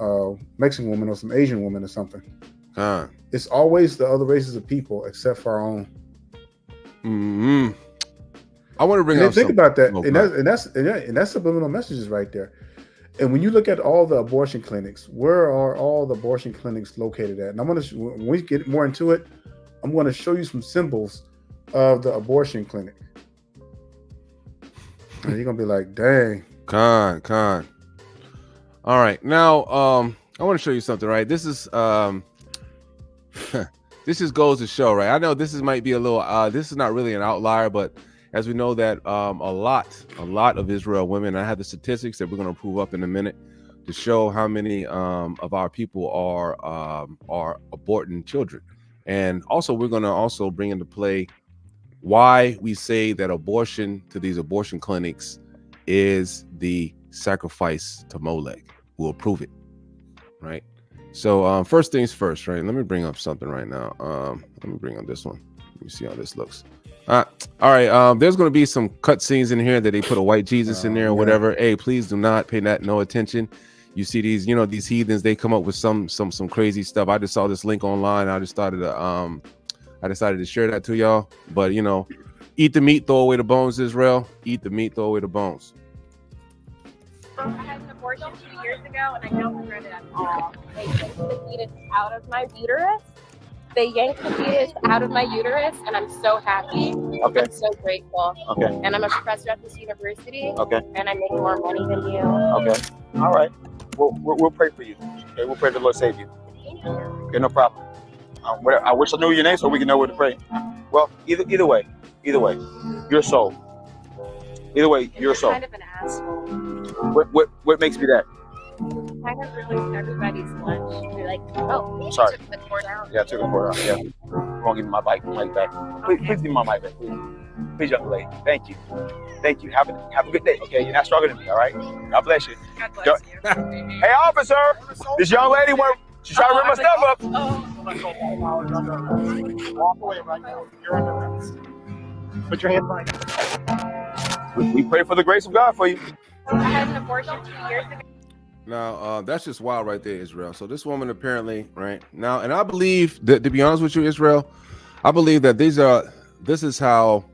S1: Mexican woman, or some Asian woman, or something. It's always the other races of people except for our own.
S2: Mm-hmm. I want to bring up.
S1: Think about that, and that's subliminal messages right there. And when you look at all the abortion clinics, where are all the abortion clinics located at? And I'm when we get more into it, I'm going to show you some symbols of the abortion clinic. And you're gonna be like, dang.
S2: Con. All right, now I want to show you something. Right, this is this just goes to show. Right, I know this might be a little. This is not really an outlier, but as we know that a lot of Israel women. I have the statistics that we're going to prove up in a minute to show how many of our people are aborting children, and also we're going to also bring into play why we say that abortion to these abortion clinics is the sacrifice to Molech. We'll prove it, right? So first things first, right? Let me bring up something right now. Let me bring up this one. Let me see how this looks. All right. There's going to be some cut scenes in here that they put a white Jesus in there or whatever. Hey, please do not pay that no attention. You see these, these heathens, they come up with some crazy stuff. I just saw this link online. I decided to share that to y'all. But eat the meat, throw away the bones, Israel. Eat the meat, throw away the bones.
S5: I had an abortion 2 years ago, and I don't regret it at all. They yanked the fetus out of my uterus. And I'm so happy.
S6: Okay.
S5: I'm so grateful.
S6: Okay.
S5: And I'm a professor at this university.
S6: Okay.
S5: And I make more money than you.
S6: Okay. All right. We'll pray for you. Okay. We'll pray the Lord save you. Okay. No problem. I wish I knew your name so we can know where to pray. Well, either way, you're a soul. Either way, you're a soul.
S5: Kind of an asshole.
S6: What makes me that?
S5: Kind of ruins everybody's lunch. You're like, oh,
S6: sorry.
S5: Took the cord out.
S6: Yeah, I took the cord out. Yeah. Won't give me my mic back. Please give me my mic back, please. Please, young lady. Thank you. Have a good day. Okay, you're not stronger than me. All right. God bless you.
S5: God bless you.
S6: Hey, officer. This young lady she's trying to rip my stuff up.
S3: Walk away right now. You're under arrest. Put your hand behind you.
S6: We pray for the grace of God for you.
S5: I had an abortion 2 years ago.
S2: Now, that's just wild right there, Israel. So this woman apparently, right now, and I believe that, to be honest with you, Israel, I believe that this is how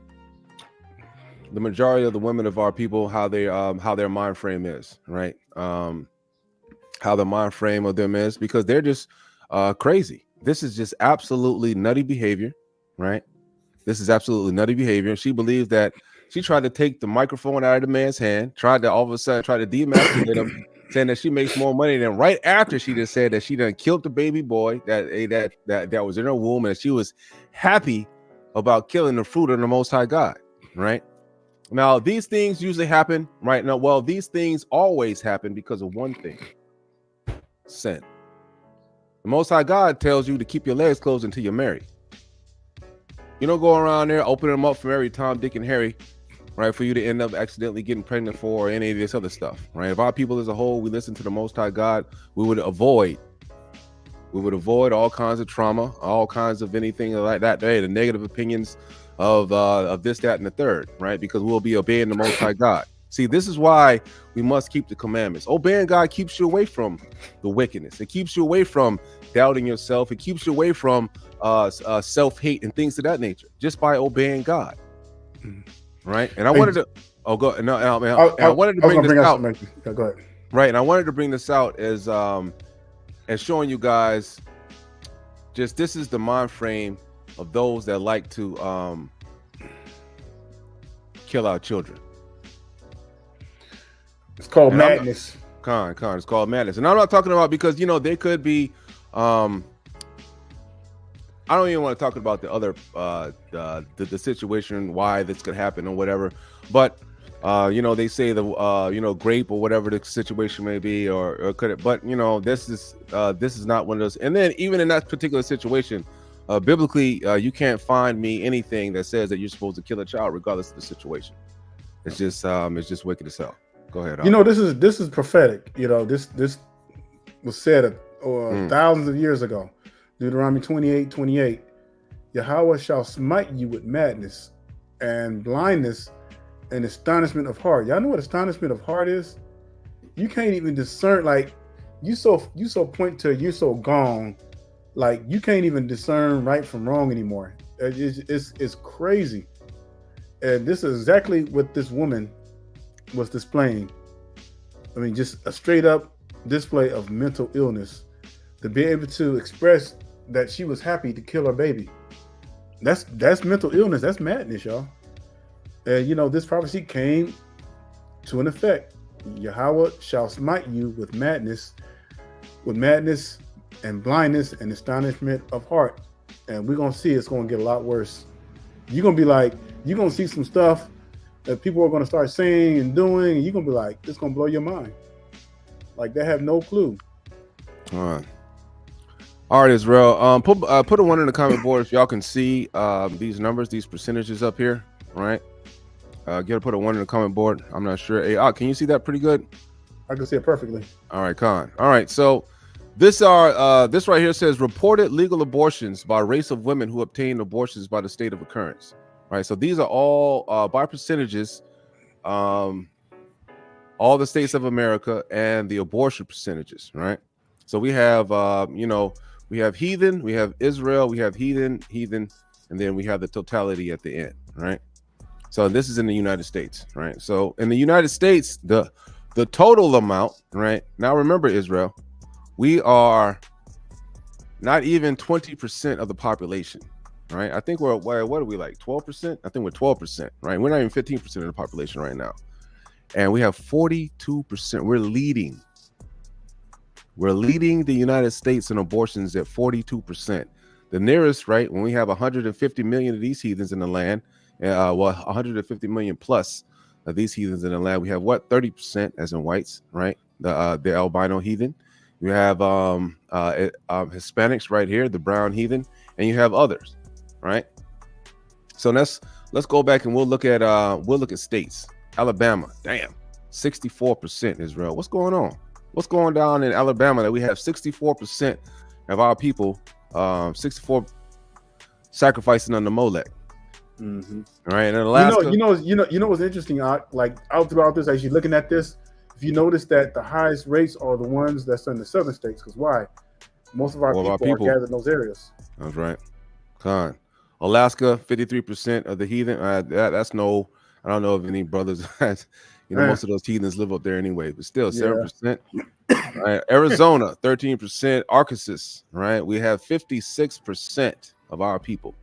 S2: the majority of the women of our people, how their mind frame is, right? How the mind frame of them is, because they're just crazy. This is just absolutely nutty behavior, right? This is absolutely nutty behavior. She believes that she tried to take the microphone out of the man's hand, tried to all of a sudden try to demasculate him, saying that she makes more money than right after she just said that she done killed the baby boy that was in her womb, and she was happy about killing the fruit of the Most High God, right? Now, these things usually happen, right? Now, well, these things always happen because of one thing: sin. The Most High God tells you to keep your legs closed until you're married. You don't go around there opening them up for every Tom, Dick, and Harry, right, for you to end up accidentally getting pregnant for, or any of this other stuff, right? If our people as a whole, we listen to the Most High God, we would avoid all kinds of trauma, all kinds of anything like that, the negative opinions of this, that, and the third, right? Because we'll be obeying the Most High God. See, this is why we must keep the commandments. Obeying God keeps you away from the wickedness. It keeps you away from doubting yourself. It keeps you away from self-hate and things of that nature, just by obeying God. Right. And I wanted to I wanted to bring this out.
S1: Go ahead.
S2: Right. And I wanted to bring this out as showing you guys just this is the mind frame of those that like to kill our children.
S1: It's called madness.
S2: It's called madness. And I'm not talking about because they could be I don't even want to talk about the other the situation, why this could happen or whatever. But they say the grape or whatever the situation may be, or could it? But this is not one of those. And then even in that particular situation, biblically, you can't find me anything that says that you're supposed to kill a child regardless of the situation. It's just wicked as hell. Go ahead.
S1: This is prophetic. This was said thousands of years ago. Deuteronomy 28:28. Yahweh shall smite you with madness and blindness and astonishment of heart. Y'all know what astonishment of heart is? You can't even discern, like you so point to you so gone, like you can't even discern right from wrong anymore. It's crazy. And this is exactly what this woman was displaying. I mean, just a straight up display of mental illness, to be able to express that she was happy to kill her baby. That's mental illness. That's madness, y'all. And you know, this prophecy came to an effect. Yahweh shall smite you with madness and blindness and astonishment of heart. And we're gonna see it's gonna get a lot worse. You're gonna be like, you're gonna see some stuff that people are gonna start saying and doing, and you're gonna be like, it's gonna blow your mind. Like they have no clue.
S2: All right, Israel. Put a 1 in the comment board if y'all can see these numbers, these percentages up here. All right. Put a 1 in the comment board. I'm not sure. Hey, can you see that pretty good?
S1: I can see it perfectly.
S2: All right, Con. All right, so this right here says reported legal abortions by race of women who obtain abortions by the state of occurrence. All right, so these are all by percentages, all the states of America and the abortion percentages. Right. So we have we have heathen, we have Israel, we have heathen, and then we have the totality at the end. Right. So this is in the United States, right? So in the United States, the total amount, right? Now remember, Israel, we are not even 20% of the population, right? I think what are we, like 12%? I think we're 12%, right? We're not even 15% of the population right now. And we have 42%. We're leading the United States in abortions at 42%. The nearest, right, when we have 150 million of these heathens in the land, 150 million plus of these heathens in the land. We have 30% as in whites, right? The albino heathen. You have Hispanics right here, the brown heathen, and you have others, right? So let's go back and we'll look at states. Alabama, damn, 64%. Israel, what's going on? What's going down in Alabama that we have 64% of our people, 64 sacrificing under Molech?
S1: Mm-hmm.
S2: All right, and in Alaska,
S1: you know what's interesting? Like out throughout this, as you're looking at this, if you notice that the highest rates are the ones that's in the southern states, because why? Most of our people are gathered in those areas.
S2: That's right. Con. Alaska, 53% of the heathen. That's no. I don't know if any brothers. Most of those heathens live up there anyway, but still 7%. Right. Arizona, 13%. Arkansas, right? We have 56% of our people.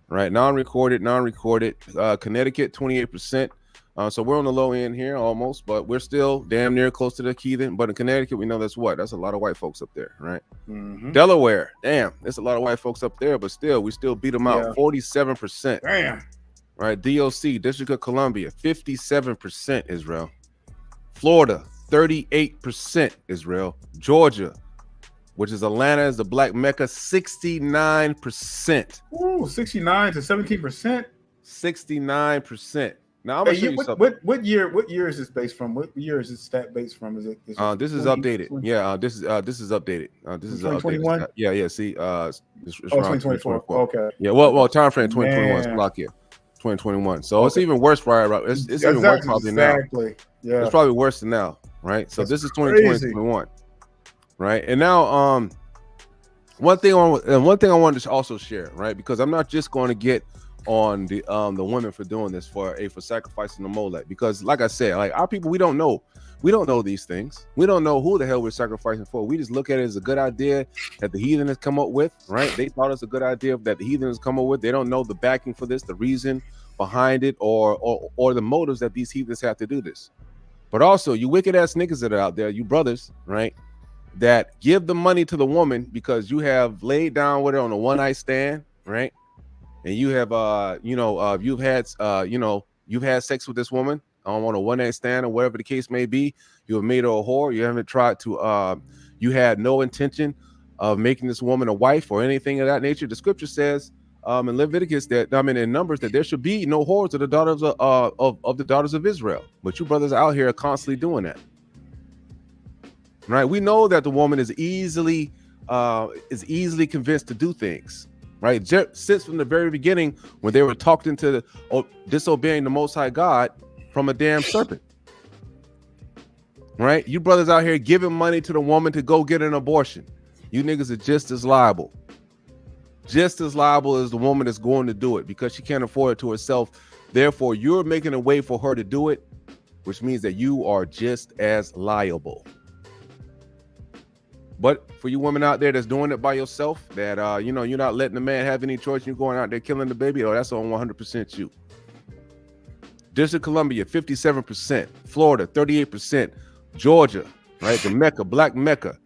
S2: Right, non-recorded. Connecticut, 28%. So we're on the low end here almost, but we're still damn near close to the heathen. But in Connecticut, we know that's a lot of white folks up there, right? Mm-hmm. Delaware, damn, there's a lot of white folks up there, but still, we still beat them out, 47%.
S1: Damn.
S2: Right, DOC, District of Columbia, 57%. Israel, Florida, 38%. Israel, Georgia, which is Atlanta, is the black Mecca, 69%.
S1: Ooh, 69 to 17%.
S2: 69%. Now I'm gonna show you something.
S1: What year is this based from? What year is this stat based from? Is it
S2: this is updated. Yeah, this is updated. This is
S1: 2021.
S2: Yeah. See,
S1: it's 2024. Okay.
S2: Yeah. Well, time frame 2021 is block here. 2021. So it's even worse, right? It's even worse probably now.
S1: Exactly. Yeah.
S2: It's probably worse than now, right? So this is 2021. Right, and now one thing I wanted to also share, right, because I'm not just going to get on the women for doing this for sacrificing the Molech, because like I said, like our people, we don't know these things. We don't know who the hell we're sacrificing for. We just look at it as a good idea that the heathen has come up with, right? They thought it's a good idea that the heathen has come up with. They don't know the backing for this, the reason behind it, or the motives that these heathens have to do this. But also, you wicked ass niggas that are out there, you brothers, right, that give the money to the woman because you have laid down with her on a one night stand, right? And you have you've had sex with this woman on a one night stand or whatever the case may be. You have made her a whore. You haven't tried to you had no intention of making this woman a wife or anything of that nature. The scripture says in Leviticus in Numbers that there should be no whores of the daughters of the daughters of Israel. But you brothers out here are constantly doing that. Right, we know that the woman is easily is easily convinced to do things, right? Since from the very beginning, when they were talked into disobeying the Most High God from a damn serpent, right? You brothers out here giving money to the woman to go get an abortion. You niggas are just as liable as the woman that's going to do it because she can't afford it to herself. Therefore, you're making a way for her to do it, which means that you are just as liable. But for you women out there that's doing it by yourself, that you're not letting the man have any choice, you're going out there killing the baby, that's on 100% you. District of Columbia, 57%, Florida, 38%, Georgia, right? The Mecca, Black Mecca.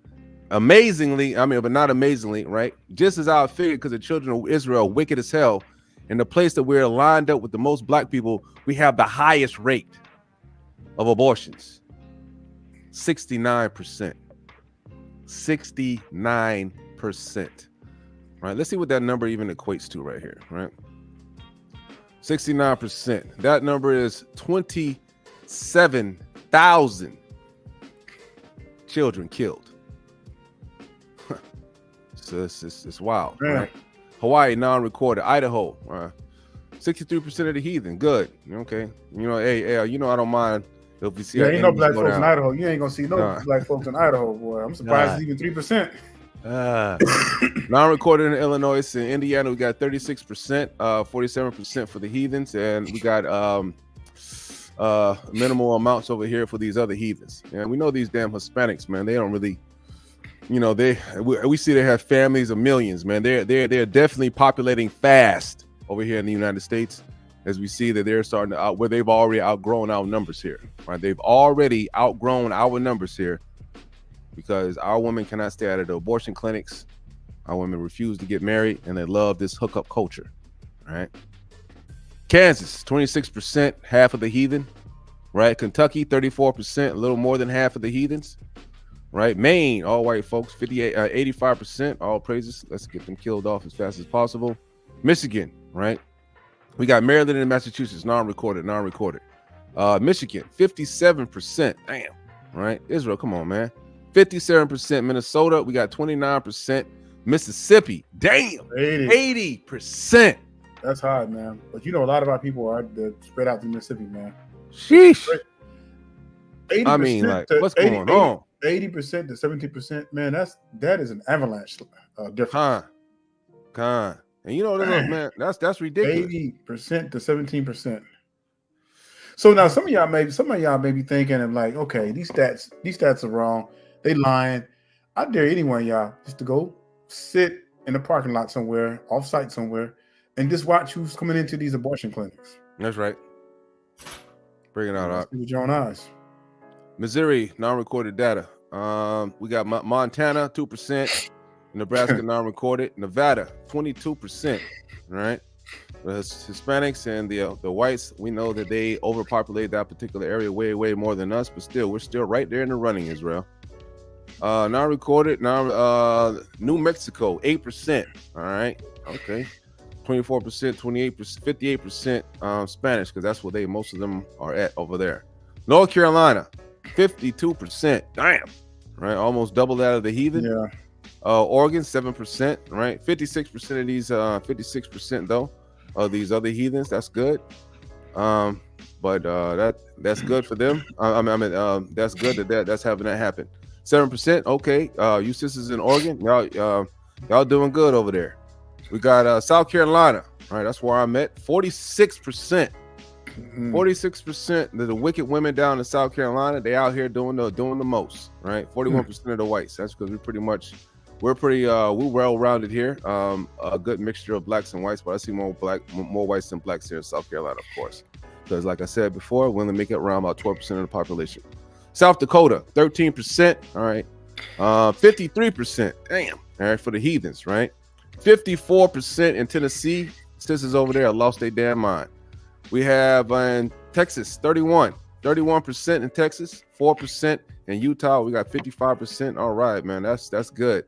S2: Amazingly, but not amazingly, right? Just as I figured, because the children of Israel are wicked as hell, in the place that we're lined up with the most black people, we have the highest rate of abortions. 69%. 69%. Right? Let's see what that number even equates to right here, right? 69%. That number is 27,000 children killed. So it's wild. Right? Hawaii, non-recorded. Idaho, 63% of the heathen. Good. Okay. Hey, I don't mind if we see.
S1: Ain't no black folks in Idaho. You ain't gonna see no black folks in Idaho, boy. I'm surprised it's even 3%.
S2: Non-recorded in Illinois. In Indiana, we got 36%, 47% for the heathens, and we got minimal amounts over here for these other heathens. And we know these damn Hispanics, man. They don't really. We see they have families of millions, man. They're definitely populating fast over here in the United States, as we see that they're starting to where they've already outgrown our numbers here, right? They've already outgrown our numbers here because our women cannot stay out of the abortion clinics. Our women refuse to get married, and they love this hookup culture, right? Kansas, 26%, half of the heathen, right? Kentucky, 34%, a little more than half of the heathens. Right, Maine, all white folks, 85%, all praises. Let's get them killed off as fast as possible. Michigan, right? We got Maryland and Massachusetts, non-recorded. Michigan, 57%. Damn, right? Israel, come on, man. 57%. Minnesota, we got 29%. Mississippi, damn, 80%.
S1: That's high, man. But a lot of our people are spread out through Mississippi, man.
S2: Sheesh. What's going on?
S1: 80% to 70%, man. That is an avalanche difference.
S2: And man, that's ridiculous.
S1: 80% to 17%. So now some of y'all may be thinking and like, okay, these stats are wrong. They lying. I dare any one of y'all just to go sit in a parking lot somewhere, off site somewhere, and just watch who's coming into these abortion clinics.
S2: That's right. Bring it out.
S1: With your own eyes.
S2: Missouri, non-recorded data. We got Montana, 2%. Nebraska, non-recorded. Nevada, 22%. Right? The Hispanics and the whites, we know that they overpopulate that particular area way, way more than us, but still, we're still right there in the running, Israel. Non-recorded. New Mexico, 8%. All right. Okay. 24%, 28%, 58% Spanish, because that's where most of them are at over there. North Carolina, 52%. Damn. Right. Almost double that of the heathen.
S1: Yeah.
S2: Oregon, 7%. Right. 56% of these, 56% though, of these other heathens. That's good. But that's good for them. That's good that's having that happen. 7%. Okay. You sisters in Oregon, y'all doing good over there. We got South Carolina. All right. That's where I'm at. 46%. 46% of the wicked women down in South Carolina, they out here doing the most, right? 41% of the whites. That's because we're well-rounded here. A good mixture of blacks and whites, but I see more whites than blacks here in South Carolina, of course. Because like I said before, we only make it around about 12% of the population. South Dakota, 13%. All right. 53%. Damn. All right, for the heathens, right? 54% in Tennessee. Sisters over there lost their damn mind. We have in Texas, 31% in Texas, 4% in Utah. We got 55%. All right, man, that's good.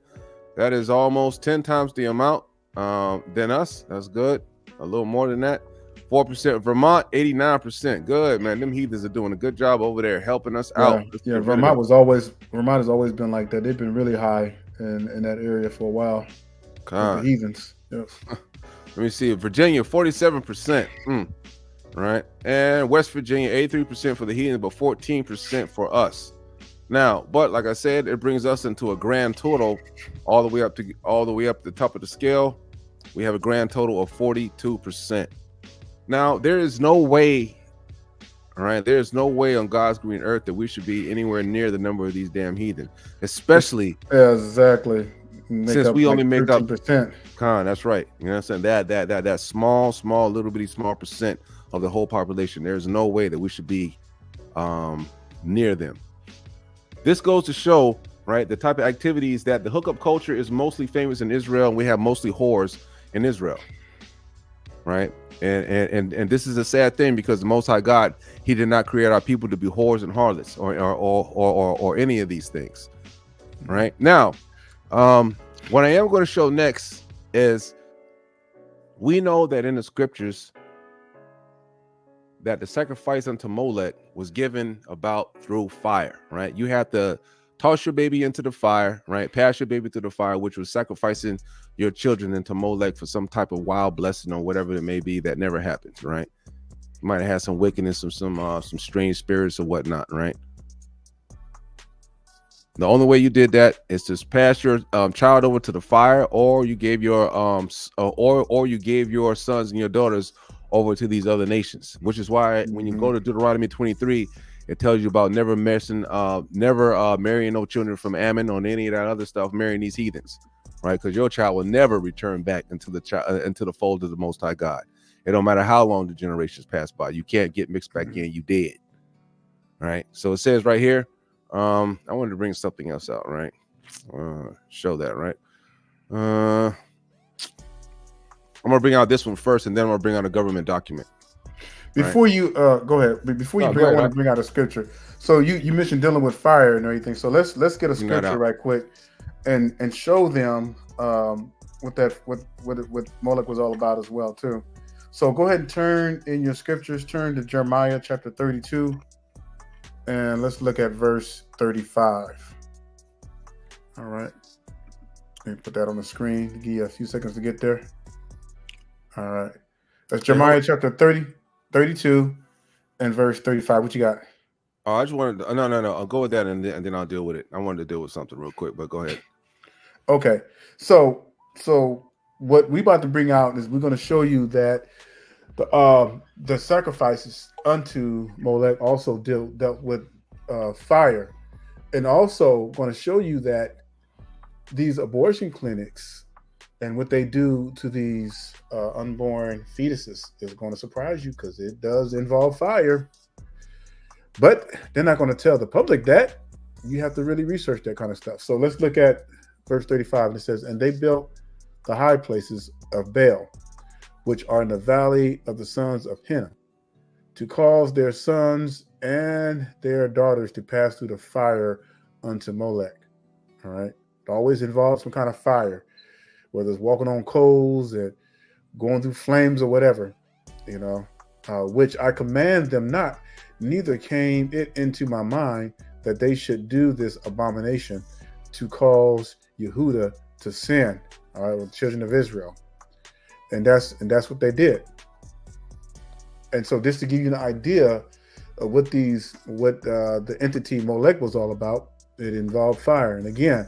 S2: That is almost 10 times the amount than us. That's good. A little more than that. 4%. Vermont, 89%. Good, man. Them heathens are doing a good job over there helping us out.
S1: Yeah, Vermont has always been like that. They've been really high in that area for a while. With
S2: Con.
S1: the heathens. Yep.
S2: Let me see. Virginia, 47%. Right. And West Virginia, 83% for the heathen, but 14% for us. Now, but like I said, it brings us into a grand total all the way up to the top of the scale. We have a grand total of 42%. Now, there is no way, all right, there is no way on God's green earth that we should be anywhere near the number of these damn heathen, especially
S1: exactly.
S2: Since we only make up
S1: 13%.
S2: Con, that's right. You know what I'm saying? That small, little bitty small percent of the whole population. There's no way that we should be near them. This goes to show, right, the type of activities that the hookup culture is mostly famous in Israel, and we have mostly whores in Israel, right? And this is a sad thing because the Most High God, He did not create our people to be whores and harlots or any of these things, right? Now, what I am going to show next is we know that in the scriptures that the sacrifice unto Molech was given about through fire, right? You have to toss your baby into the fire, right? Pass your baby through the fire, which was sacrificing your children into Molech for some type of wild blessing or whatever it may be that never happens, right? You might have had some wickedness or some strange spirits or whatnot, right? The only way you did that is to pass your child over to the fire, or you gave your or you gave your sons and your daughters over to these other nations, which is why when you go to Deuteronomy 23, it tells you about never marrying no children from Ammon or any of that other stuff, marrying these heathens, right? Because your child will never return back into the fold of the Most High God. It don't matter how long the generations pass by, you can't get mixed back in. You dead, right? So it says right here. I wanted to bring something else out, right? Show that, right? I'm gonna bring out this one first, and then I'm gonna bring out a government document.
S1: Before you go ahead, before you I want to bring out a scripture. So you mentioned dealing with fire and everything. So let's get a scripture right quick, and show them what Molech was all about as well too. So go ahead and turn in your scriptures. Turn to Jeremiah chapter 32. And let's look at verse 35. All right. Let me put that on the screen. Give you a few seconds to get there. All right. That's Jeremiah chapter 32 and verse 35. What you got?
S2: Oh, I just wanted to, no. I'll go with that and then I'll deal with it. I wanted to deal with something real quick, but go ahead.
S1: Okay. So what we about to bring out is we're going to show you that the sacrifices unto Molech also dealt with fire, and also going to show you that these abortion clinics and what they do to these unborn fetuses is going to surprise you because it does involve fire. But they're not going to tell the public that. You have to really research that kind of stuff. So let's look at verse 35. And it says, "And they built the high places of Baal, which are in the valley of the sons of Hinnom, to cause their sons and their daughters to pass through the fire unto Molech." All right. It always involves some kind of fire, whether it's walking on coals and going through flames or whatever, which I command them not, neither came it into my mind that they should do this abomination to cause Yehuda to sin, all right, with the children of Israel. And that's what they did. And so just to give you an idea of what the entity Molech was all about, it involved fire. And again,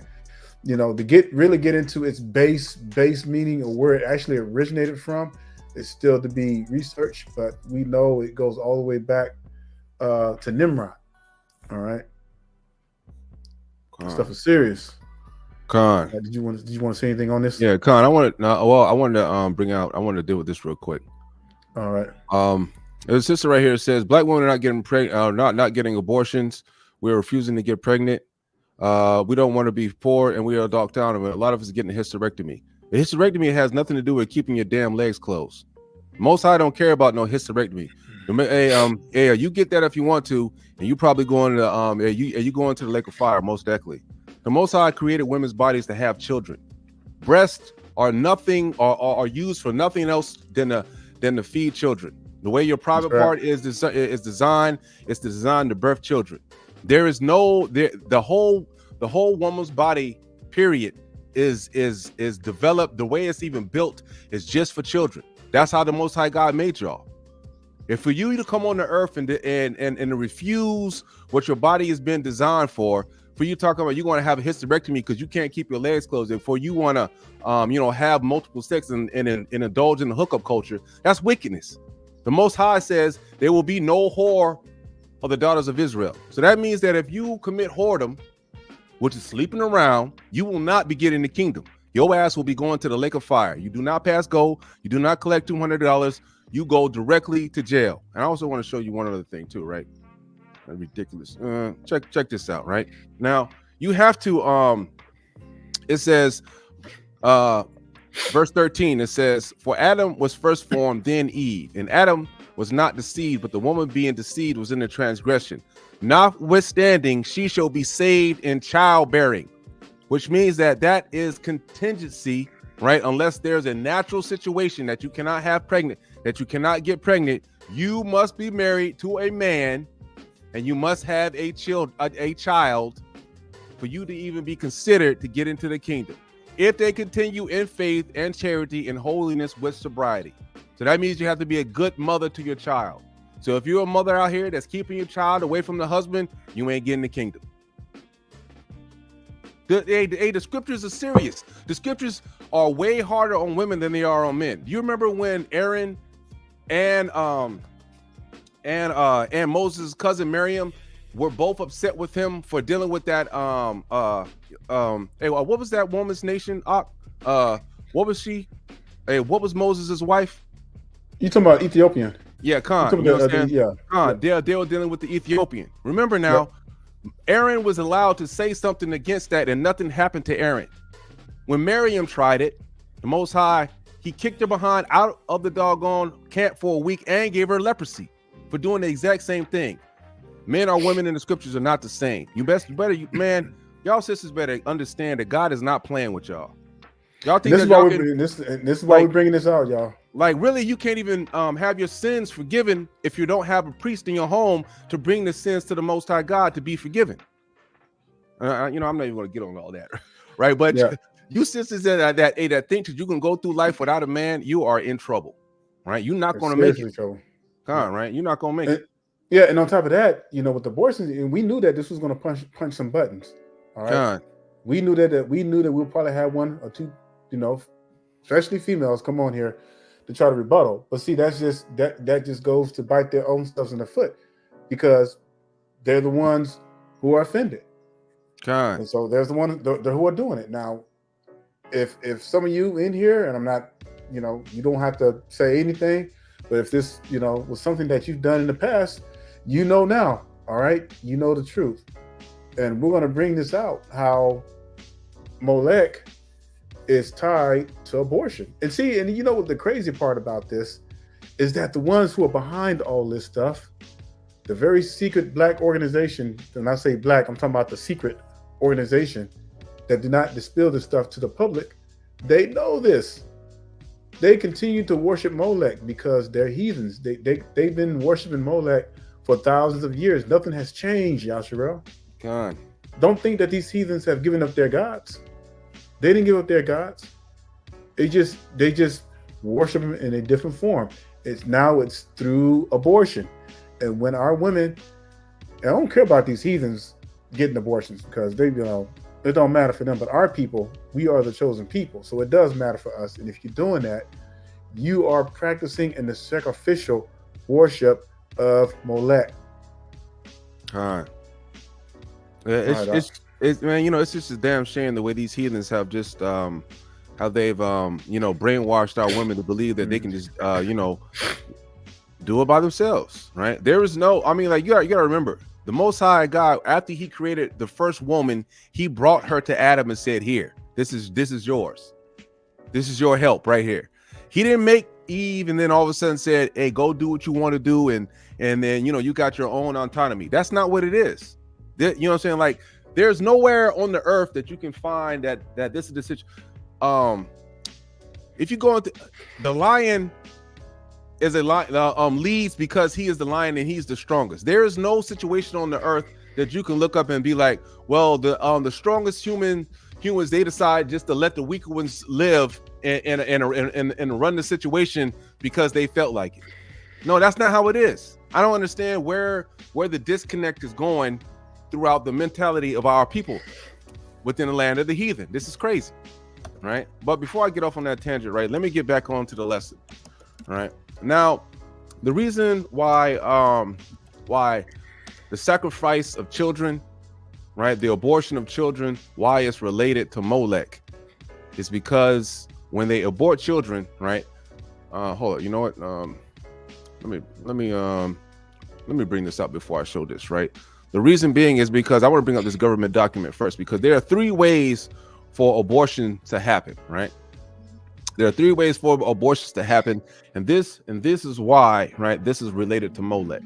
S1: to really get into its base meaning or where it actually originated from is still to be researched, but we know it goes all the way back to Nimrod. All right. This stuff is serious.
S2: Khan,
S1: did you want to say anything on this?
S2: Yeah, Khan, I wanted to deal with this real quick.
S1: All right.
S2: There's a sister right here that says black women are not getting pregnant, not getting abortions. We're refusing to get pregnant. We don't want to be poor, and we are docked down. A lot of us are getting a hysterectomy. The hysterectomy has nothing to do with keeping your damn legs closed. Most High don't care about no hysterectomy. Hey, you get that if you want to, and you probably going to you going to the lake of fire most likely. The Most High created women's bodies to have children. Breasts are nothing, are used for nothing else than to feed children. The way your private part is designed, it's designed to birth children. There is no the whole woman's body period, is developed. The way it's even built is just for children. That's how the Most High God made y'all. And for you to come on the earth and to refuse what your body has been designed for you talking about you're going to have a hysterectomy because you can't keep your legs closed, and for you want to have multiple sex and indulge in the hookup culture, that's wickedness. The Most High says there will be no whore of the daughters of Israel. So that means that if you commit whoredom, which is sleeping around, you will not be getting the kingdom. Your ass will be going to the lake of fire. You do not pass go. You do not collect $200. You go directly to jail. And I also want to show you one other thing too, right? That's ridiculous. Check this out, right? Now, you have to, it says, verse 13, it says, for Adam was first formed, then Eve. And Adam was not deceived, but the woman being deceived was in the transgression. Notwithstanding, she shall be saved in childbearing, which means that is contingency, right? Unless there's a natural situation that you cannot have pregnant, that you cannot get pregnant, you must be married to a man, and you must have a child for you to even be considered to get into the kingdom. If they continue in faith and charity and holiness with sobriety. So that means you have to be a good mother to your child. So if you're a mother out here that's keeping your child away from the husband, you ain't getting the kingdom. The scriptures are serious. The scriptures are way harder on women than they are on men. Do you remember when Aaron and Moses' cousin Miriam were both upset with him for dealing with that what was that woman's nation? What was she? What was Moses' wife?
S1: You talking about Ethiopian?
S2: Yeah, Khan. You know what I'm saying? Khan. They were dealing with the Ethiopian. Remember now, Aaron was allowed to say something against that, and nothing happened to Aaron. When Miriam tried it, the Most High, he kicked her behind out of the doggone camp for a week and gave her leprosy for doing the exact same thing. Men or women in the scriptures are not the same. Man, y'all sisters better understand that God is not playing with y'all. Y'all think
S1: this is why we're bringing this out, y'all.
S2: Like, really, you can't even have your sins forgiven if you don't have a priest in your home to bring the sins to the Most High God to be forgiven. I'm not even going to get on all that, right? But you sisters that think that you can go through life without a man, you are in trouble, right? You're not going to make it. Right? You're not going to make it.
S1: Yeah, and on top of that, with abortion, and we knew that this was going to punch some buttons. All right, we knew that we'll probably have one or two, especially females, come on here to try to rebuttal. But see, that just goes to bite their own selves in the foot, because they're the ones who are offended. And so there's the ones who are doing it. Now, if some of you in here, and I'm not, you don't have to say anything, but if this, was something that you've done in the past, now, all right, the truth. And we're going to bring this out, how Molech is tied to abortion. And see, and what the crazy part about this is, that the ones who are behind all this stuff, the very secret black organization, and I say black, I'm talking about the secret organization that do not dispel this stuff to the public, they know this. They continue to worship Molech because they're heathens. They've been worshiping Molech for thousands of years. Nothing has changed, Yasharel.
S2: God.
S1: Don't think that these heathens have given up their gods. They didn't give up their gods. They just worship them in a different form. It's through abortion. And when our women, I don't care about these heathens getting abortions, because they, it don't matter for them. But our people, we are the chosen people. So it does matter for us. And if you're doing that, you are practicing in the sacrificial worship of Molech.
S2: All right. It's man, it's just a damn shame the way these heathens have just how they've brainwashed our women to believe that they can just do it by themselves, right? There is no, you gotta remember, the Most High God, after he created the first woman, he brought her to Adam and said, here, this is yours. This is your help right here. He didn't make Eve and then all of a sudden said, hey, go do what you want to do, and then you got your own autonomy. That's not what it is. You know what I'm saying? Like, there's nowhere on the earth that you can find that this is the situation. If you go into the lion is a lion, leads because he is the lion and he's the strongest. There is no situation on the earth that you can look up and be like, well, the strongest human humans, they decide just to let the weaker ones live and run the situation because they felt like it. No, that's not how it is. I don't understand where the disconnect is going throughout the mentality of our people within the land of the heathen. This is crazy, right? But before I get off on that tangent, right, let me get back on to the lesson. All right. Now, the reason why the sacrifice of children, right, the abortion of children, why it's related to Molech, is because when they abort children, right? Hold on, you know what? Let me bring this up before I show this, right? The reason being is because I want to bring up this government document first, because there are 3 ways for abortion to happen, right? There are 3 ways for abortions to happen, and this is why, right? This is related to Molech.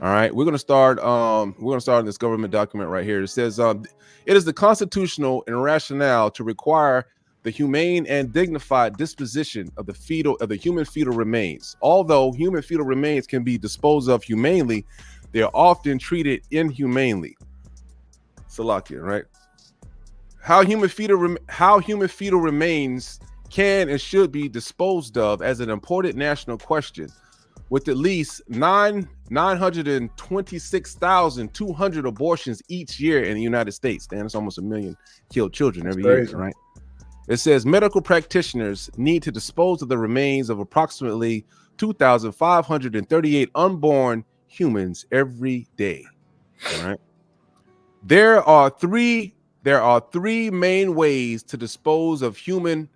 S2: All right, we're gonna start in this government document right here. It says, it is the constitutional and rationale to require the humane and dignified disposition of the human fetal remains. Although human fetal remains can be disposed of humanely, they are often treated inhumanely. Salakia, right? How human fetal remains can and should be disposed of as an important national question, with at least 926,200 abortions each year in the United States. Damn, it's almost 1 million killed children every year, right? It says medical practitioners need to dispose of the remains of approximately 2,538 unborn humans every day. All right. There are three main ways to dispose of human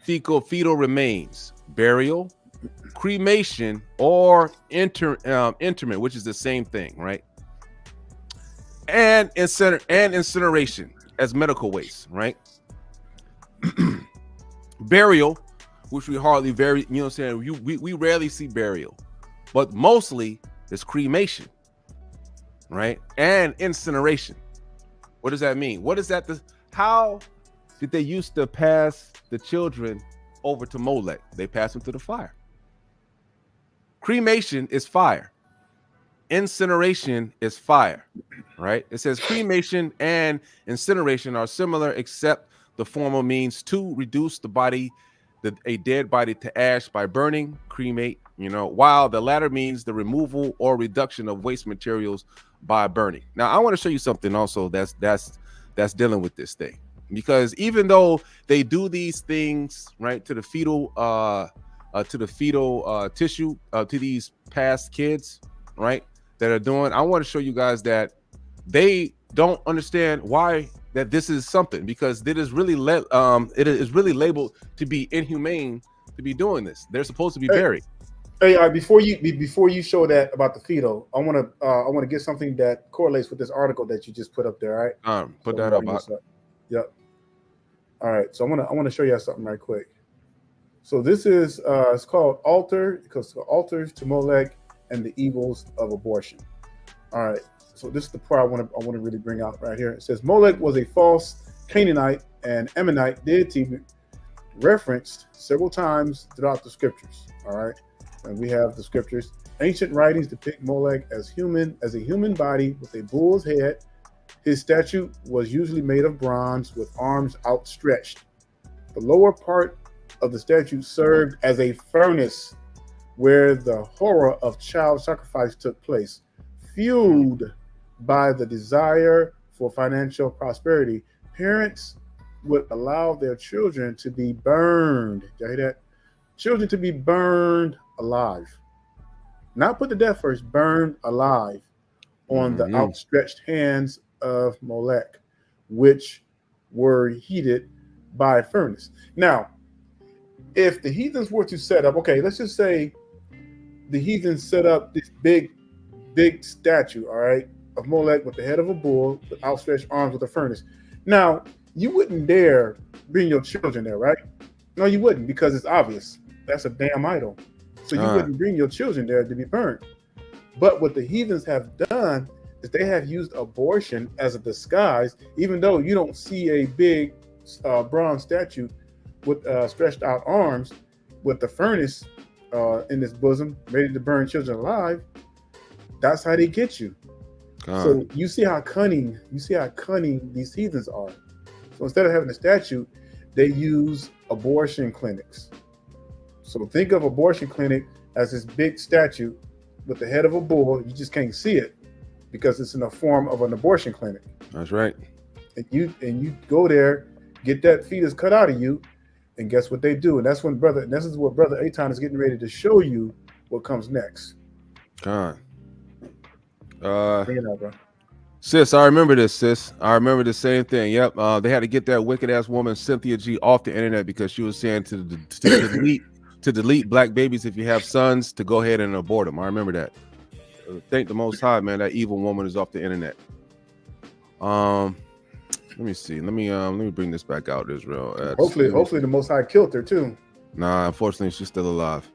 S2: fetal remains: burial, cremation, or interment, which is the same thing, right? And incineration as medical waste, right? Burial, which we hardly you know what I'm saying? We rarely see burial, but mostly it's cremation, right? And incineration. What does that mean? What is that? How did they used to pass the children over to Molech? They passed them through the fire. Cremation is fire. Incineration is fire, right? It says cremation and incineration are similar, except the former means to reduce a dead body to ash by burning, cremate, while the latter means the removal or reduction of waste materials by burning. Now, I want to show you something also that's dealing with this thing, because even though they do these things, right, to the fetal tissue, to these past kids, right, that are doing, I want to show you guys that they don't understand why that this is something, because it is really labeled to be inhumane to be doing this. They're supposed to be buried.
S1: Hey, before you show that about the fetal, I want to get something that correlates with this article that you just put up there. All right.
S2: Put that up.
S1: Yep. All right. So I want to show you something right quick. So this is it's called Altars to Molech and the Evils of Abortion. All right. So this is the part I want to really bring out right here. It says Molech was a false Canaanite and Ammonite deity referenced several times throughout the scriptures. All right. And we have the scriptures. Ancient writings depict Molech as a human body with a bull's head. His statue was usually made of bronze with arms outstretched. The lower part of the statue served as a furnace where the horror of child sacrifice took place. Fueled by the desire for financial prosperity, parents would allow their children to be burned. Did you hear that? Children to be burned alive. Not put to death first, burned alive on the outstretched hands of Molech, which were heated by a furnace. Now, if the heathens were to set up, okay, let's just say the heathens set up this big statue, all right, of Molech with the head of a bull with outstretched arms with a furnace. Now, you wouldn't dare bring your children there, right? No, you wouldn't, because it's obvious. That's a damn idol. So you wouldn't bring your children there to be burned. But what the heathens have done is they have used abortion as a disguise, even though you don't see a big bronze statue with stretched out arms with the furnace in its bosom, ready to burn children alive. That's how they get you. So you see how cunning these heathens are. So instead of having a statute, they use abortion clinics. So think of abortion clinic as this big statue with the head of a bull. You just can't see it because it's in the form of an abortion clinic.
S2: That's right.
S1: And you go there, get that fetus cut out of you, and guess what they do? And that's when this is what Brother Aton is getting ready to show you what comes next.
S2: God.
S1: Bring it out, bro.
S2: Sis, I remember this, sis. I remember the same thing. Yep. They had to get that wicked ass woman, Cynthia G, off the internet because she was saying to delete black babies if you have sons, to go ahead and abort them. I remember that. Thank the Most High, man. That evil woman is off the internet. Let me see. Let me bring this back out, Israel.
S1: Hopefully the Most High killed her too.
S2: Nah, unfortunately, she's still alive.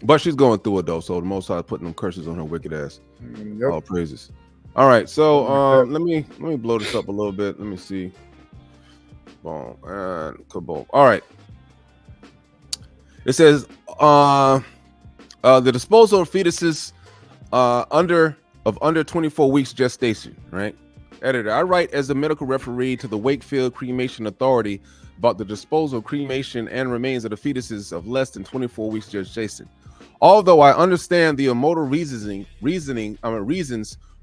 S2: But she's going through it though, so the Most High putting them curses on her wicked ass.
S1: Yep.
S2: All praises. All right, so let me blow this up a little bit. Let me see. Boom and kaboom. All right. It says the disposal of fetuses under 24 weeks gestation, right? Editor, I write as the medical referee to the Wakefield Cremation Authority about the disposal of cremation and remains of the fetuses of less than 24 weeks gestation. Although I understand the immortal reasons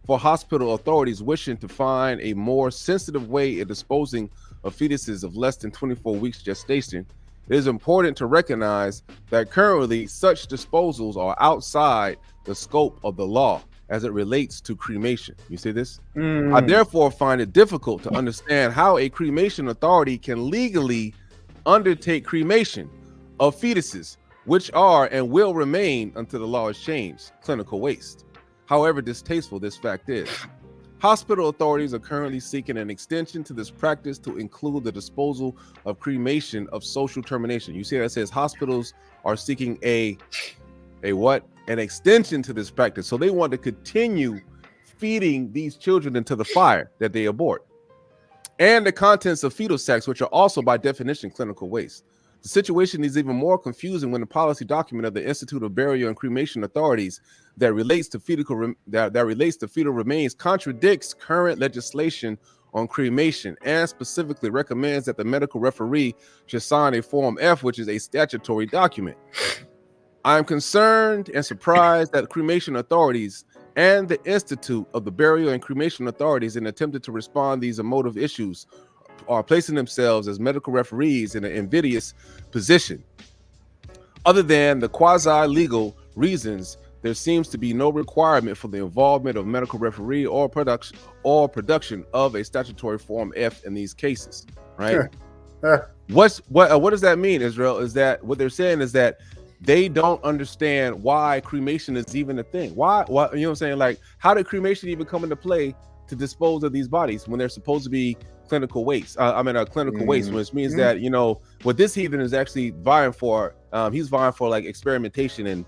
S2: for hospital authorities wishing to find a more sensitive way of disposing of fetuses of less than 24 weeks gestation, it is important to recognize that currently such disposals are outside the scope of the law as it relates to cremation. You see this? I therefore find it difficult to understand how a cremation authority can legally undertake cremation of fetuses, which are and will remain until the law is changed, clinical waste. However distasteful this fact is. Hospital authorities are currently seeking an extension to this practice to include the disposal of cremation of social termination. You see that it says hospitals are seeking a what? An extension to this practice. So they want to continue feeding these children into the fire that they abort. And the contents of fetal sacks, which are also by definition clinical waste. The situation is even more confusing when the policy document of the Institute of Burial and Cremation Authorities that relates to fetal remains contradicts current legislation on cremation and specifically recommends that the medical referee should sign a Form F, which is a statutory document. I'm concerned and surprised that cremation authorities and the Institute of the Burial and Cremation Authorities, in attempting to respond to these emotive issues, are placing themselves as medical referees in an invidious position. Other than the quasi-legal reasons, there seems to be no requirement for the involvement of medical referee or production of a statutory Form F in these cases, right? What does that mean, Israel? Is that what they're saying is that they don't understand why cremation is even a thing? Why, you know what I'm saying? Like, how did cremation even come into play to dispose of these bodies when they're supposed to be clinical waste? Clinical waste, which means that, you know, what this heathen is actually vying for, he's vying for like experimentation and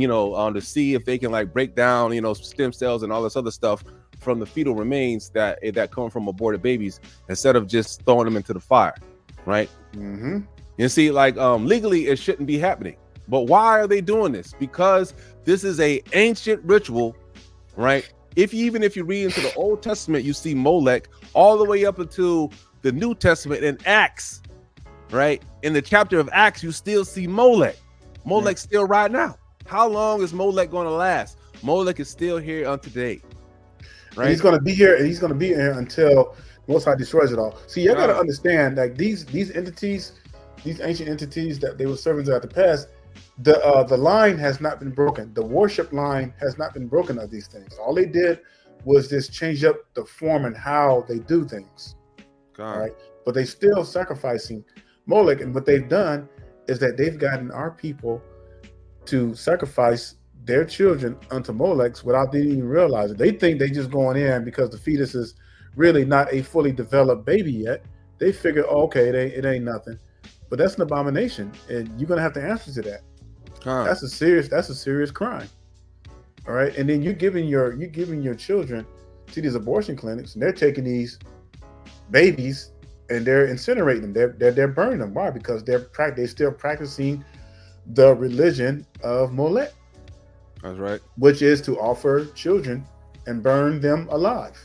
S2: you know, to see if they can like break down, you know, stem cells and all this other stuff from the fetal remains that come from aborted babies, instead of just throwing them into the fire, right? You see, like legally it shouldn't be happening. But why are they doing this? Because this is a ancient ritual, right? Even if you read into the Old Testament, you see Molech all the way up until the New Testament in Acts, right? In the chapter of Acts, you still see Molech. Molech's still right now. How long is Molech going to last? Molech is still here unto today, right? And
S1: he's going to be here, and he's going to be here until Most High destroys it all. See, you got to understand, like these entities, these ancient entities that they were servants of the past, the line has not been broken. The worship line has not been broken of these things. All they did was just change up the form and how they do things. All right, but they still sacrificing Molech, and what they've done is that they've gotten our people to sacrifice their children unto Molechs without they even realizing. They think they just going in because the fetus is really not a fully developed baby yet. They figure, okay, it ain't nothing. But that's an abomination, and you're gonna have to answer to that. That's a serious crime. All right, and then you're giving your children to these abortion clinics, and they're taking these babies and they're incinerating them. They're burning them. Why? Because they're still practicing the religion of Molech.
S2: That's right.
S1: Which is to offer children and burn them alive.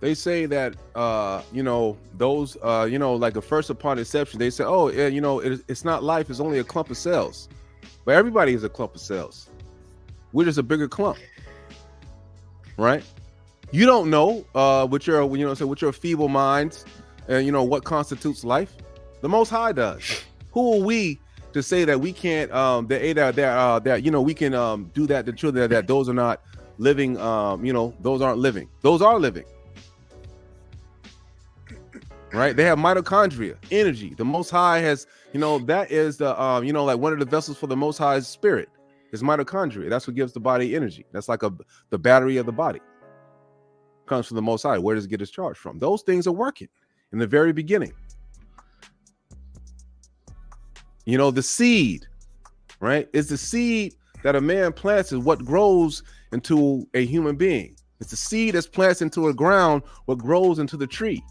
S2: They say that you know, those you know, like the first upon inception, they say, oh yeah, you know, it's not life, it's only a clump of cells. But everybody is a clump of cells. We're just a bigger clump, right? You don't know with your, you know, so with your feeble minds, and you know what constitutes life. The Most High does. Who are we to say that we can't? That you know, we can do that to children, that those are not living. You know, those aren't living. Those are living. Right? They have mitochondria, energy. The Most High has, you know, that is the you know, like one of the vessels for the Most High's spirit is mitochondria. That's what gives the body energy. That's like the battery of the body. Comes from the Most High. Where does it get its charge from? Those things are working in the very beginning. You know, the seed, right? It's the seed that a man plants is what grows into a human being. It's the seed that's planted into a ground, what grows into the tree.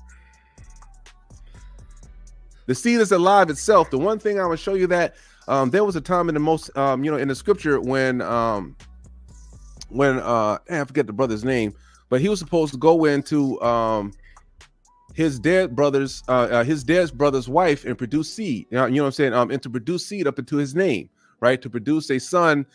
S2: The seed is alive itself. The one thing I will show you that there was a time in the most, you know, in the scripture when I forget the brother's name, but he was supposed to go into his dead brother's wife and produce seed. You know what I'm saying? And to produce seed up into his name, right? To produce a son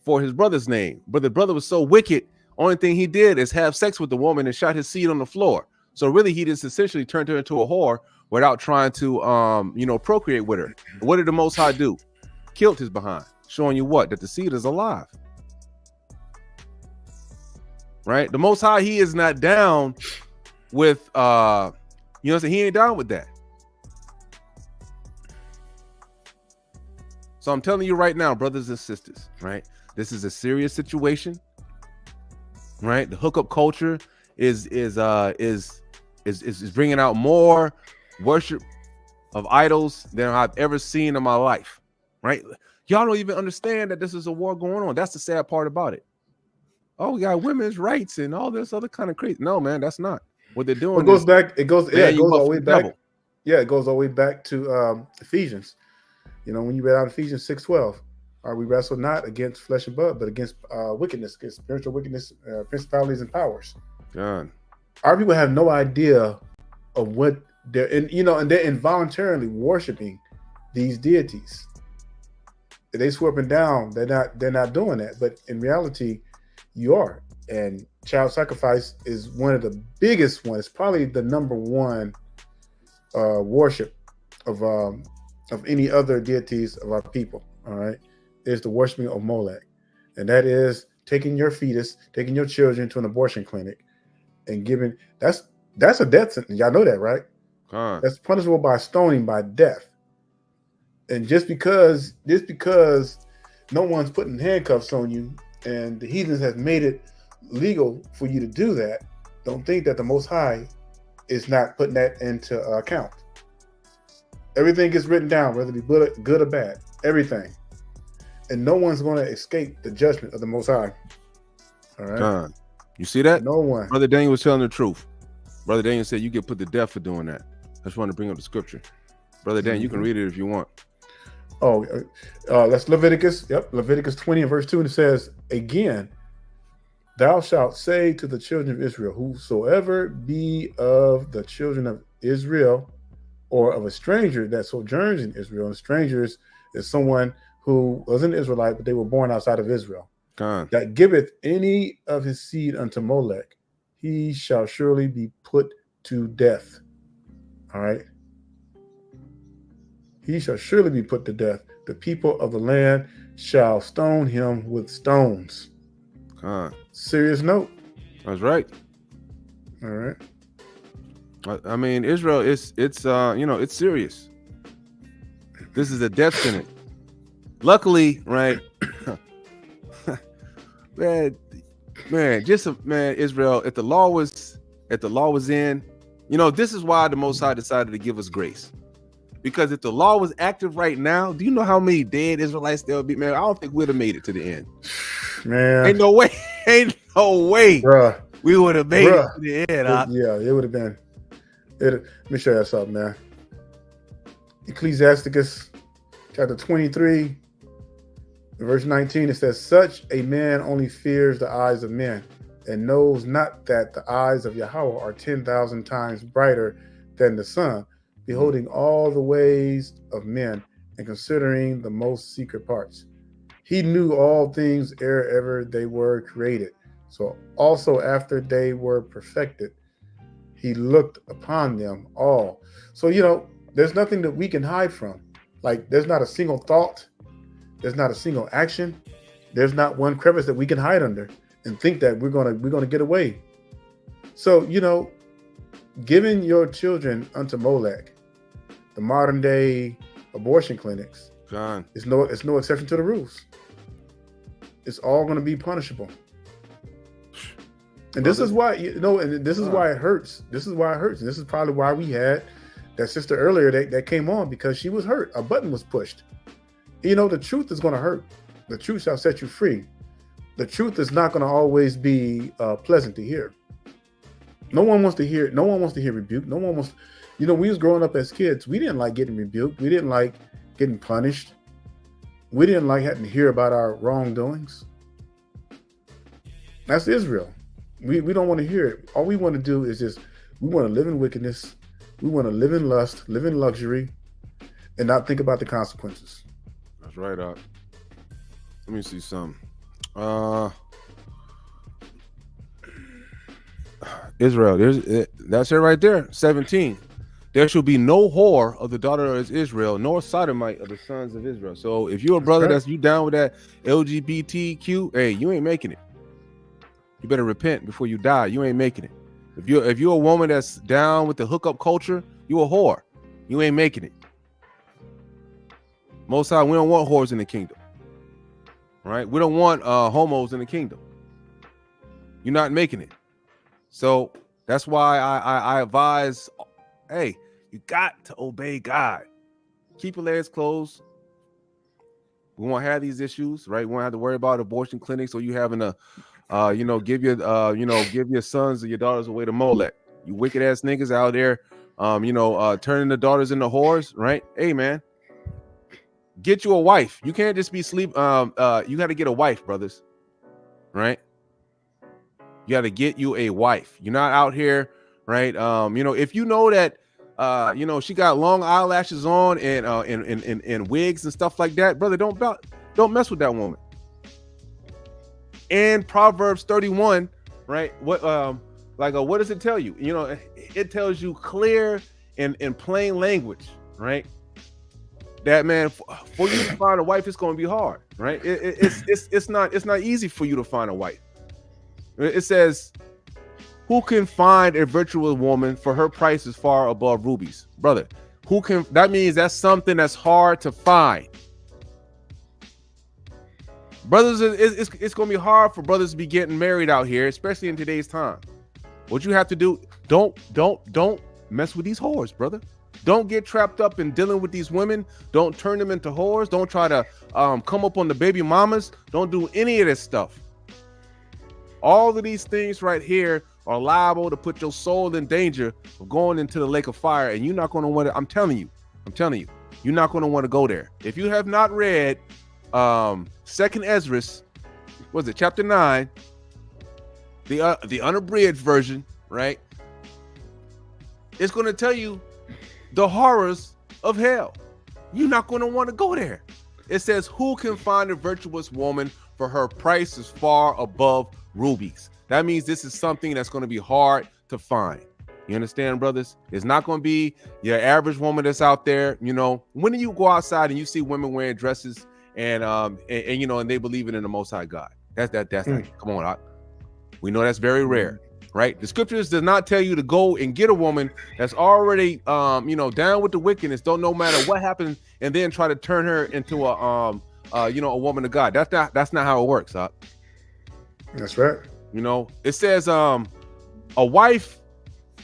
S2: for his brother's name. But the brother was so wicked, only thing he did is have sex with the woman and shot his seed on the floor. So really, he just essentially turned her into a whore without trying to, you know, procreate with her. What did the Most High do? Killed his behind, showing you what? That the seed is alive. Right? The Most High, he is not down with, you know what I'm saying? He ain't down with that. So I'm telling you right now, brothers and sisters, right? This is a serious situation, right? The hookup culture is bringing out more worship of idols than I've ever seen in my life, right? Y'all don't even understand that this is a war going on. That's the sad part about it. Oh, we got women's rights and all this other kind of crazy. No, man, that's not what they're doing.
S1: It goes back. It goes all the way back.
S2: Devil.
S1: Yeah, it goes all the way back to Ephesians. You know, when you read out Ephesians 6:12, we wrestle not against flesh and blood, but against wickedness, against spiritual wickedness, principalities and powers.
S2: God.
S1: Our people have no idea of what they're in, you know, and they're involuntarily worshiping these deities. They swear up and down they're not doing that, but in reality, you are. And child sacrifice is one of the biggest ones, probably the number one worship of any other deities of our people. All right, is the worshiping of Molech, and that is taking your fetus, taking your children to an abortion clinic, and giving. That's a death sentence. Y'all know that, right? That's punishable by stoning, by death. And just because no one's putting handcuffs on you, and the heathens have made it legal for you to do that, don't think that the Most High is not putting that into account. Everything gets written down, whether it be good or bad, everything. And no one's going to escape the judgment of the Most High. All right.
S2: You see that?
S1: No one.
S2: Brother Daniel was telling the truth. Brother Daniel said you get put to death for doing that. I just want to bring up the scripture. Brother Daniel, you can read it if you want.
S1: Oh, that's Leviticus. Yep, Leviticus 20 and verse 2. And it says, again, thou shalt say to the children of Israel, whosoever be of the children of Israel or of a stranger that sojourns in Israel, and strangers is someone who was an Israelite, but they were born outside of Israel, that giveth any of his seed unto Molech, he shall surely be put to death. All right. He shall surely be put to death. The people of the land shall stone him with stones. Serious note.
S2: That's right.
S1: All right.
S2: I mean, Israel, it's you know, it's serious. This is a death sentence. Luckily, right? man, Israel, if the law was in, you know, this is why the Most High decided to give us grace. Because if the law was active right now, do you know how many dead Israelites there would be? Man, I don't think we'd have made it to the end.
S1: Man,
S2: ain't no way,
S1: bruh.
S2: We would have made it to the end.
S1: Yeah, it would have been. Let me show you something, man. Ecclesiasticus chapter 23, verse 19, it says, such a man only fears the eyes of men, and knows not that the eyes of Yahweh are 10,000 times brighter than the sun, beholding all the ways of men and considering the most secret parts. He knew all things ere ever they were created. So also after they were perfected, he looked upon them all. So, there's nothing that we can hide from. Like, there's not a single thought. There's not a single action. There's not one crevice that we can hide under and think that we're gonna get away. So, giving your children unto Molech, the modern day abortion clinics,
S2: John,
S1: it's no exception to the rules. It's all going to be punishable. And this is why, and this is why it hurts. This is why it hurts. And this is probably why we had that sister earlier that came on, because she was hurt. A button was pushed. The truth is going to hurt. The truth shall set you free. The truth is not going to always be pleasant to hear. No one wants to hear rebuke. No one wants, we was growing up as kids. We didn't like getting rebuked. We didn't like getting punished. We didn't like having to hear about our wrongdoings. That's Israel. We don't want to hear it. All we want to do is we want to live in wickedness. We want to live in lust, live in luxury, and not think about the consequences.
S2: That's right, Doc. Let me see something. Israel, that's it right there. 17. There shall be no whore of the daughter of Israel, nor sodomite of the sons of Israel. So if you're a brother that's you down with that LGBTQ, hey, you ain't making it. You better repent before you die. You ain't making it. If you're a woman that's down with the hookup culture, you a whore. You ain't making it. Most High, we don't want whores in the kingdom. Right? We don't want homos in the kingdom. You're not making it. So that's why I advise, hey, you got to obey God. Keep your legs closed. We won't have these issues, right? We won't have to worry about abortion clinics or you having to give your sons or your daughters away to Molech. You wicked ass niggas out there, turning the daughters into whores, right? Hey man, get you a wife. You can't just be you got to get a wife, brothers, right? You got to get you a wife. You're not out here, right? If you know that, she got long eyelashes on and wigs and stuff like that, brother, don't mess with that woman. And Proverbs 31, right? What does it tell you? It tells you clear and in plain language, right? That man, for you to find a wife, it's going to be hard, right? It's not easy for you to find a wife. It says, who can find a virtuous woman, for her price is far above rubies? Brother, that means that's something that's hard to find. Brothers, it's going to be hard for brothers to be getting married out here, especially in today's time. What you have to do, don't mess with these whores, brother. Don't get trapped up in dealing with these women. Don't turn them into whores. Don't try to come up on the baby mamas. Don't do any of this stuff. All of these things right here are liable to put your soul in danger of going into the lake of fire, and you're not going to want to. I'm telling you, you're not going to want to go there. If you have not read Second Ezra, was it chapter 9, the unabridged version, right? It's going to tell you the horrors of hell. You're not going to want to go there. It says, who can find a virtuous woman, for her price is far above rubies. That means this is something that's going to be hard to find. You understand, brothers? It's not going to be your average woman that's out there. When do you go outside and you see women wearing dresses and they believe in the Most High God? That's not, come on, we know that's very rare, right? The scriptures does not tell you to go and get a woman that's already down with the wickedness, don't no matter what happens, and then try to turn her into a woman of God. That's not how it works,
S1: That's right.
S2: It says a wife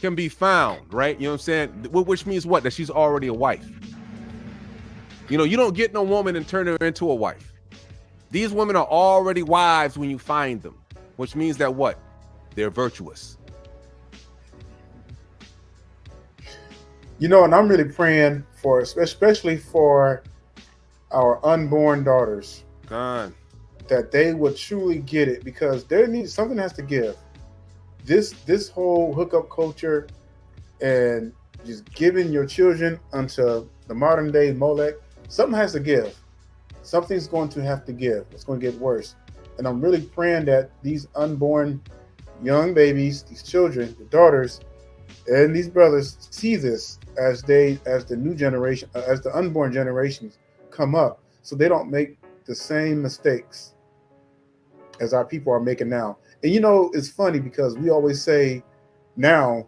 S2: can be found, right? You know what I'm saying? Which means what? That she's already a wife. You don't get no woman and turn her into a wife. These women are already wives when you find them, which means that what? They're virtuous.
S1: And I'm really praying for, especially for our unborn daughters,
S2: God,
S1: that they would truly get it, because something has to give. this whole hookup culture and just giving your children unto the modern day Molech, something has to give. Something's going to have to give. It's going to get worse. And I'm really praying that these unborn young babies, these children, the daughters, and these brothers see this as the new generation, as the unborn generations come up, so they don't make the same mistakes as our people are making now. And you know, it's funny because we always say now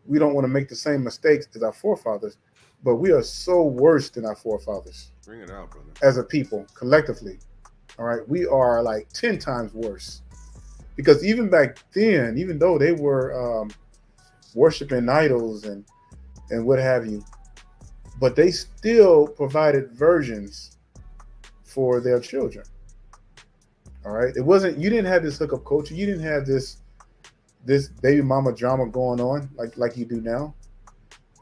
S1: we don't want to make the same mistakes as our forefathers, but we are so worse than our forefathers.
S2: Bring it out, brother.
S1: As a people, collectively, all right, we are like 10 times worse. Because even back then, even though they were worshiping idols and what have you, but they still provided virgins for their children. All right, it wasn't, you didn't have this hookup culture, you didn't have this baby mama drama going on like you do now.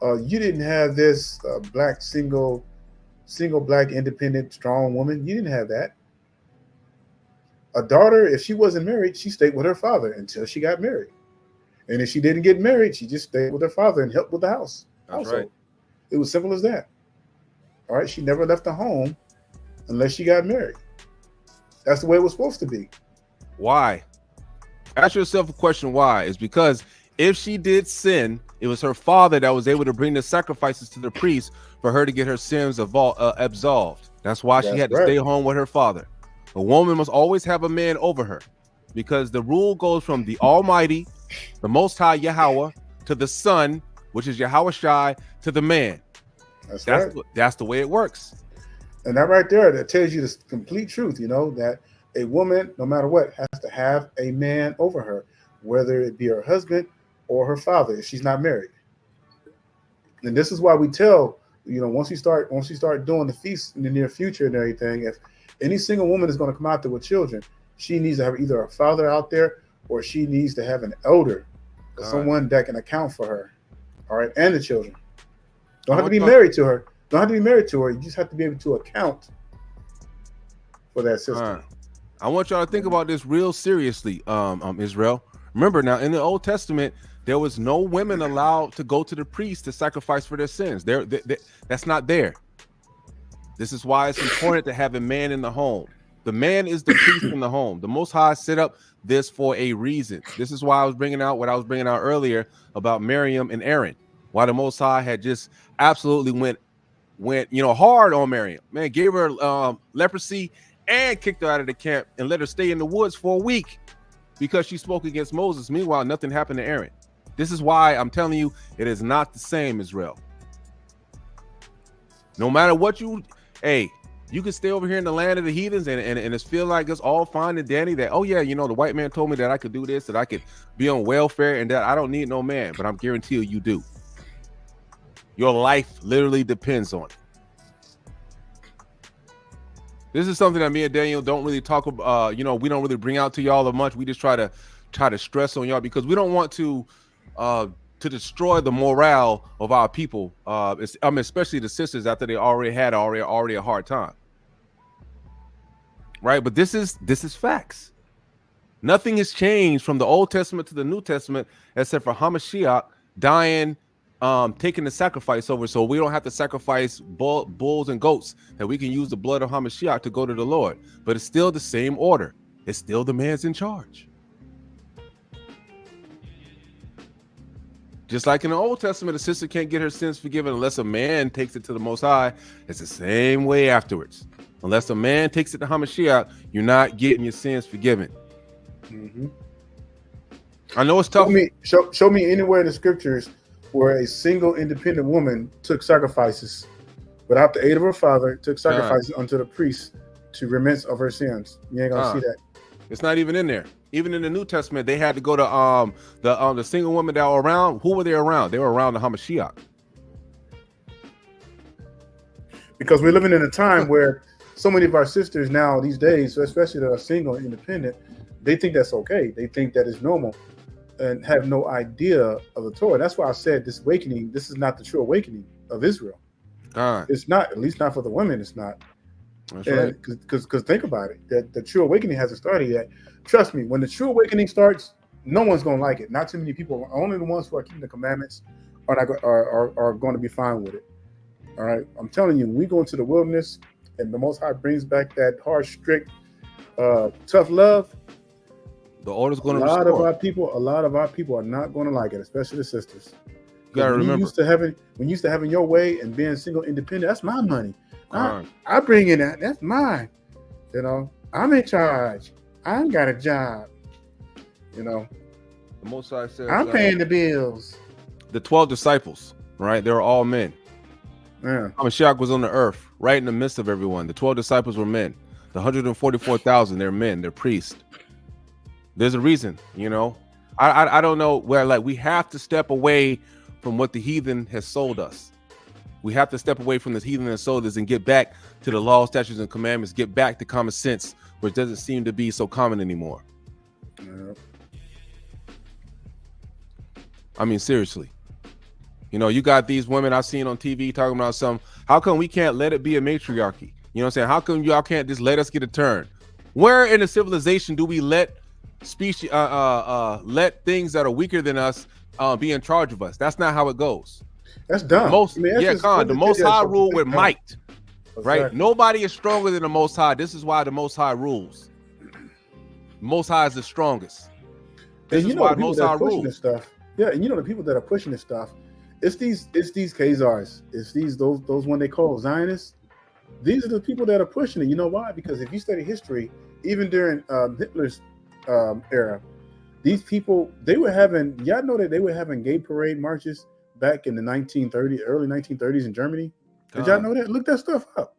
S1: You didn't have this black single black independent strong woman. You didn't have that. A daughter, if she wasn't married, she stayed with her father until she got married. And if she didn't get married, she just stayed with her father and helped with the house.
S2: That's right.
S1: It was simple as that. All right. She never left the home unless she got married. That's the way it was supposed to be.
S2: Why? Ask yourself a question. Why? It's because if she did sin, it was her father that was able to bring the sacrifices to the priest for her to get her sins absolved. That's why she had to stay home with her father. A woman must always have a man over her, because the rule goes from the Almighty, the Most High Yahweh, to the Son, which is Yahweh Shai, to the man. That's right. That's the way it works.
S1: And that right there, that tells you the complete truth, you know, that a woman, no matter what, has to have a man over her, whether it be her husband or her father, if she's not married. And this is why we tell, you know, once you start doing the feast in the near future and everything, if any single woman is going to come out there with children, she needs to have either a father out there or she needs to have an elder, or someone that can account for her. All right, and the children. Don't have to be married to her. Don't have to be married to her. You just have to be able to account for that sister.
S2: I want y'all to think about this real seriously, Israel. Remember now, in the Old Testament, there was no women allowed to go to the priest to sacrifice for their sins. That's not there. This is why it's important to have a man in the home. The man is the priest in the home. The Most High set up this for a reason. This is why I was bringing out what I was bringing out earlier about Miriam and Aaron. Why the Most High had just absolutely went hard on Miriam. Man, gave her leprosy and kicked her out of the camp and let her stay in the woods for a week because she spoke against Moses. Meanwhile, nothing happened to Aaron. This is why I'm telling you, it is not the same, Israel. No matter what you can stay over here in the land of the heathens and it's feel like it's all fine and dandy that, oh yeah, you know, the white man told me that I could do this, that I could be on welfare and that I don't need no man, but I'm guaranteeing you do. Your life literally depends on it. This is something that me and Daniel don't really talk about. We don't really bring out to y'all that much. We just try to stress on y'all because we don't want to destroy the morale of our people. Especially the sisters after they already had a hard time. Right, but this is facts. Nothing has changed from the Old Testament to the New Testament except for Hamashiach dying, taking the sacrifice over, so we don't have to sacrifice bulls and goats, that we can use the blood of Hamashiach to go to the Lord. But it's still the same order. It's still the man's in charge. Just like in the Old Testament, a sister can't get her sins forgiven unless a man takes it to the Most High. It's the same way afterwards. Unless a man takes it to Hamashiach, you're not getting your sins forgiven.
S1: Mm-hmm.
S2: I know it's tough.
S1: Show me anywhere in the scriptures where a single independent woman took sacrifices without the aid of her father, took sacrifices unto the priest to remit of her sins. You ain't gonna see that.
S2: It's not even in there. Even in the New Testament, they had to go to the single women that were around. Who were they around? They were around the Hamashiach.
S1: Because we're living in a time where so many of our sisters now these days, especially that are single and independent, they think that's okay. They think that is normal and have no idea of the Torah. That's why I said this awakening, this is not the true awakening of Israel. It's not, at least not for the women, it's not.
S2: That's right.
S1: Because think about it, that the true awakening hasn't started yet. Trust me, when the true awakening starts, no one's going to like it. Not too many people. Only the ones who are keeping the commandments are going to be fine with it. All right. I'm telling you, when we go into the wilderness and the Most High brings back that harsh, strict, tough love,
S2: The order's going
S1: a
S2: to
S1: lot
S2: restore.
S1: a lot of our people are not going to like it, especially the sisters.
S2: You gotta
S1: When
S2: remember.
S1: you used to having your way and being single, independent, that's my money.
S2: Con.
S1: I bring in that. That's mine. You know, I'm in charge. I ain't got a job. You know,
S2: The Most High says,
S1: I'm paying the bills.
S2: the 12 disciples, right? They were all men.
S1: Yeah.
S2: Mashiach was on the earth, right in the midst of everyone. The 12 disciples were men. The 144,000, they're men. They're priests. There's a reason, you know. I don't know where, like, we have to step away from what the heathen has sold us. We have to step away from this heathen and sold us and get back to the law, statutes, and commandments. Get back to common sense, which doesn't seem to be so common anymore.
S1: Yeah.
S2: I mean, seriously. You know, you got these women I've seen on TV talking about how come we can't let it be a matriarchy? You know what I'm saying? How come y'all can't just let us get a turn? Where in a civilization do we let species, let things that are weaker than us be in charge of us? That's not how it goes.
S1: That's dumb.
S2: The Most High rule with might, right?
S1: Exactly.
S2: Nobody is stronger than the Most High. This is why the Most High rules. The Most High is the strongest. This
S1: And
S2: is why the Most High
S1: pushing this
S2: rules.
S1: stuff. Yeah, and you know the people that are pushing this stuff. It's these Khazars. It's those one they call Zionists. These are the people that are pushing it. You know why? Because if you study history, even during Hitler's era, these people y'all know that they were having gay parade marches back in the early 1930s in Germany. Did y'all know that? Look that stuff up.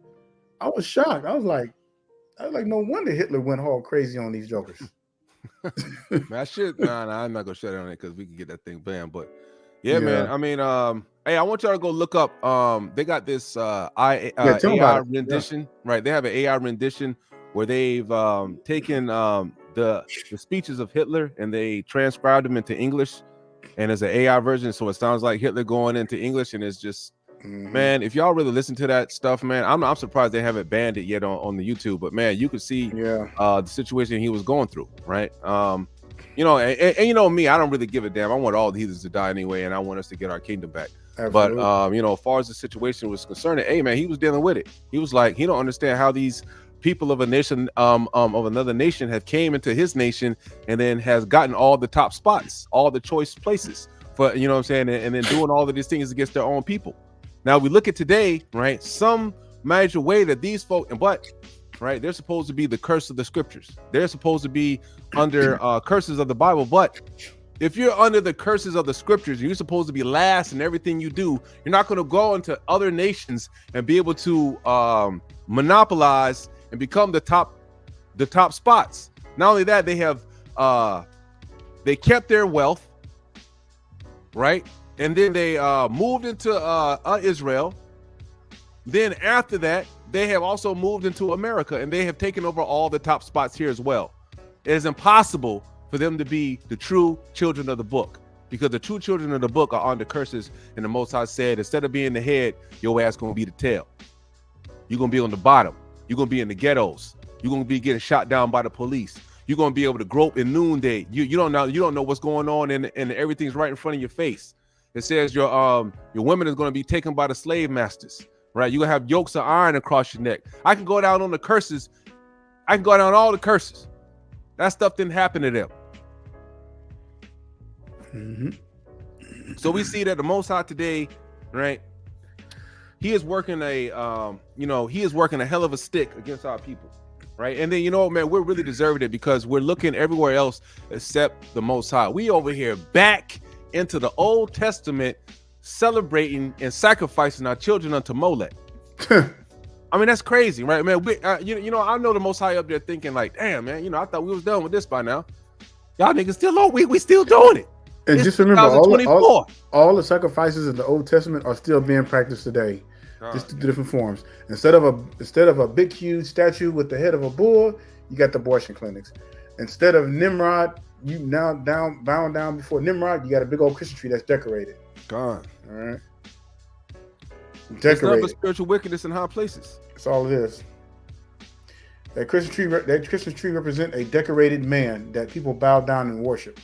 S1: I was shocked. I was like, no wonder Hitler went all crazy on these jokers.
S2: Man, I'm not gonna shut it on it because we can get that thing banned. But yeah,
S1: Yeah.
S2: man. I mean, hey, I want y'all to go look up. They got this
S1: tell me
S2: AI
S1: about it.
S2: rendition, right? They have an AI rendition where they've taken the speeches of Hitler and they transcribed them into English, and it's an AI version, so it sounds like Hitler going into English, and it's just. Man, if y'all really listen to that stuff, man, I'm surprised they haven't banned it yet on the YouTube. But man, you could see the situation he was going through, right? You know, and you know me, I don't really give a damn. I want all the heathens to die anyway, and I want us to get our kingdom back.
S1: Absolutely.
S2: But you know, as far as the situation was concerned, hey man, he was dealing with it. He was like, he don't understand how these people of a nation, of another nation, have came into his nation and then has gotten all the top spots, all the choice places for, you know what I'm saying, and then doing all of these things against their own people. Now we look at today, right? Some major way that these folk, right, they're supposed to be the curse of the scriptures. They're supposed to be under curses of the Bible. But if you're under the curses of the scriptures, you're supposed to be last in everything you do. You're not going to go into other nations and be able to monopolize and become the top spots. Not only that, they kept their wealth, right? And then they moved into Israel. Then after that, they have also moved into America, and they have taken over all the top spots here as well. It is impossible for them to be the true children of the book, because the true children of the book are under curses. And the Most High said, instead of being the head, your ass going to be the tail. You're going to be on the bottom. You're going to be in the ghettos. You're going to be getting shot down by the police. You're going to be able to grope in noonday. You don't know what's going on, and everything's right in front of your face. It says your women is going to be taken by the slave masters, right? You're going to have yokes of iron across your neck. I can go down on the curses. I can go down all the curses. That stuff didn't happen to them.
S1: Mm-hmm.
S2: So we see that the Most High today, right? He is working he is working a hell of a stick against our people, right? And then, man, we're really deserving it because we're looking everywhere else except the Most High. We over here back into the Old Testament, celebrating and sacrificing our children unto Molech. I mean, that's crazy, right, man? I know the Most High up there thinking like, damn, man, I thought we was done with this by now. Y'all niggas still on. We still doing it.
S1: And
S2: It's
S1: just remember,
S2: 2024.
S1: all the sacrifices in the Old Testament are still being practiced today, just in different forms. Instead of a big huge statue with the head of a bull, you got the abortion clinics. Instead of Nimrod, you now bound down before Nimrod, you got a big old Christmas tree that's decorated.
S2: God,
S1: All right,
S2: it's
S1: decorated.
S2: nothing but spiritual wickedness in high places.
S1: That's all it is. That Christmas tree represent a decorated man that people bow down and worship.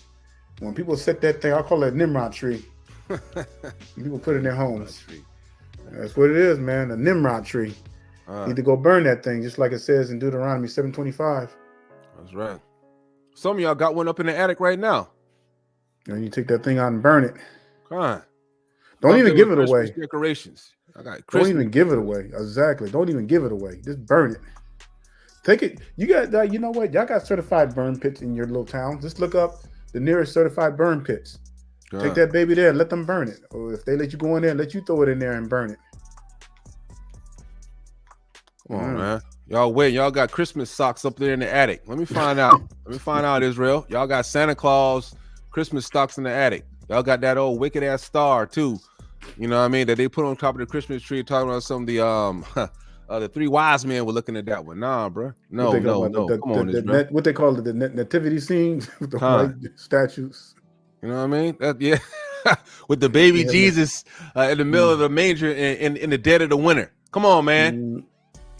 S1: When people set that thing, I call it a Nimrod tree. People put it in their homes. That's what it is, man. A Nimrod tree. Need to go burn that thing, just like it says in Deuteronomy 7:25.
S2: That's right. Some of y'all got one up in the attic right now.
S1: And you take that thing out and burn it.
S2: Come on.
S1: Don't even give it away.
S2: Decorations.
S1: Don't even give it away. Exactly. Don't even give it away. Just burn it. Take it. You got, you know what? Y'all got certified burn pits in your little town. Just look up the nearest certified burn pits. Take that baby there and let them burn it. Or if they let you go in there, let you throw it in there and burn it.
S2: Come on, man. Y'all wait. Y'all got Christmas socks up there in the attic. Let me find out. Israel. Y'all got Santa Claus Christmas socks in the attic. Y'all got that old wicked ass star too. You know what I mean? That they put on top of the Christmas tree, talking about some of the three wise men were looking at that one. Nah, bro. No. Come on, Israel.
S1: What they call it, the nativity scene with the white statues.
S2: You know what I mean? Yeah. With the baby Jesus in the middle of the manger in the dead of the winter. Come on, man.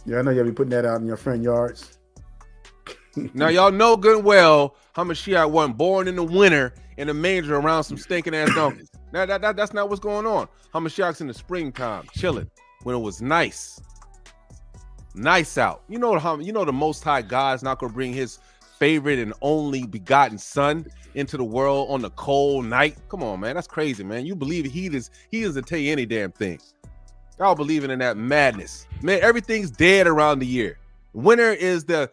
S1: Yeah, I know y'all be putting that out in your front yards.
S2: Now y'all know good and well Hamashiach wasn't born in the winter in a manger around some stinking ass donkeys. That's not what's going on. Hamashiach's in the springtime, chilling when it was nice out. You know the Most High God's not gonna bring His favorite and only begotten Son into the world on the cold night. Come on, man, that's crazy, man. You believe He doesn't tell you any damn thing. Y'all believing in that madness, man. Everything's dead around the year. Winter is the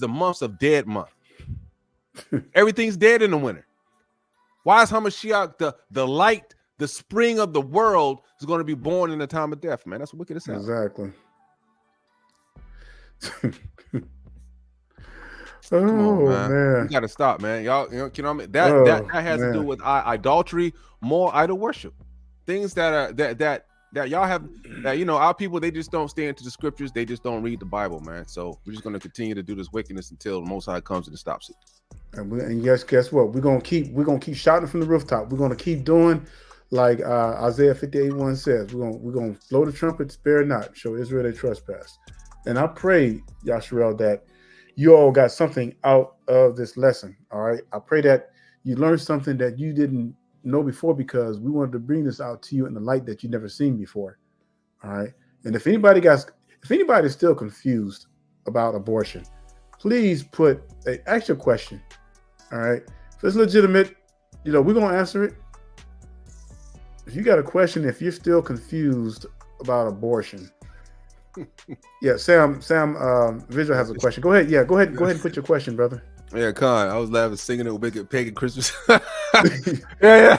S2: months of dead month. Everything's dead in the winter. Why is Hamashiach the light, the spring of the world is going to be born in the time of death, man? That's wicked as hell.
S1: Exactly.
S2: Come on, man. You gotta stop, man. Y'all, you know what I mean? That has to do with idolatry, more idol worship. Things that y'all have, that our people, they just don't stay into the scriptures. They just don't read the Bible, man. So we're just going to continue to do this wickedness until the Most High comes and stops it.
S1: And guess what? We're gonna keep shouting from the rooftop. We're gonna keep doing like Isaiah 58:1 says. We're gonna blow the trumpet, spare not, show Israel their trespass. And I pray, Yasharel, that you all got something out of this lesson. All right. I pray that you learned something that you didn't know before, because we wanted to bring this out to you in the light that you've never seen before. All right. And if anybody's still confused about abortion, please ask your question. All right. If it's legitimate, we're going to answer it. If you got a question, if you're still confused about abortion. Yeah, Sam Visual has a question. Go ahead. Yeah, go ahead and put your question, brother.
S2: Yeah, Con, I was laughing, singing it with Wicked Pagan Christmas. Yeah.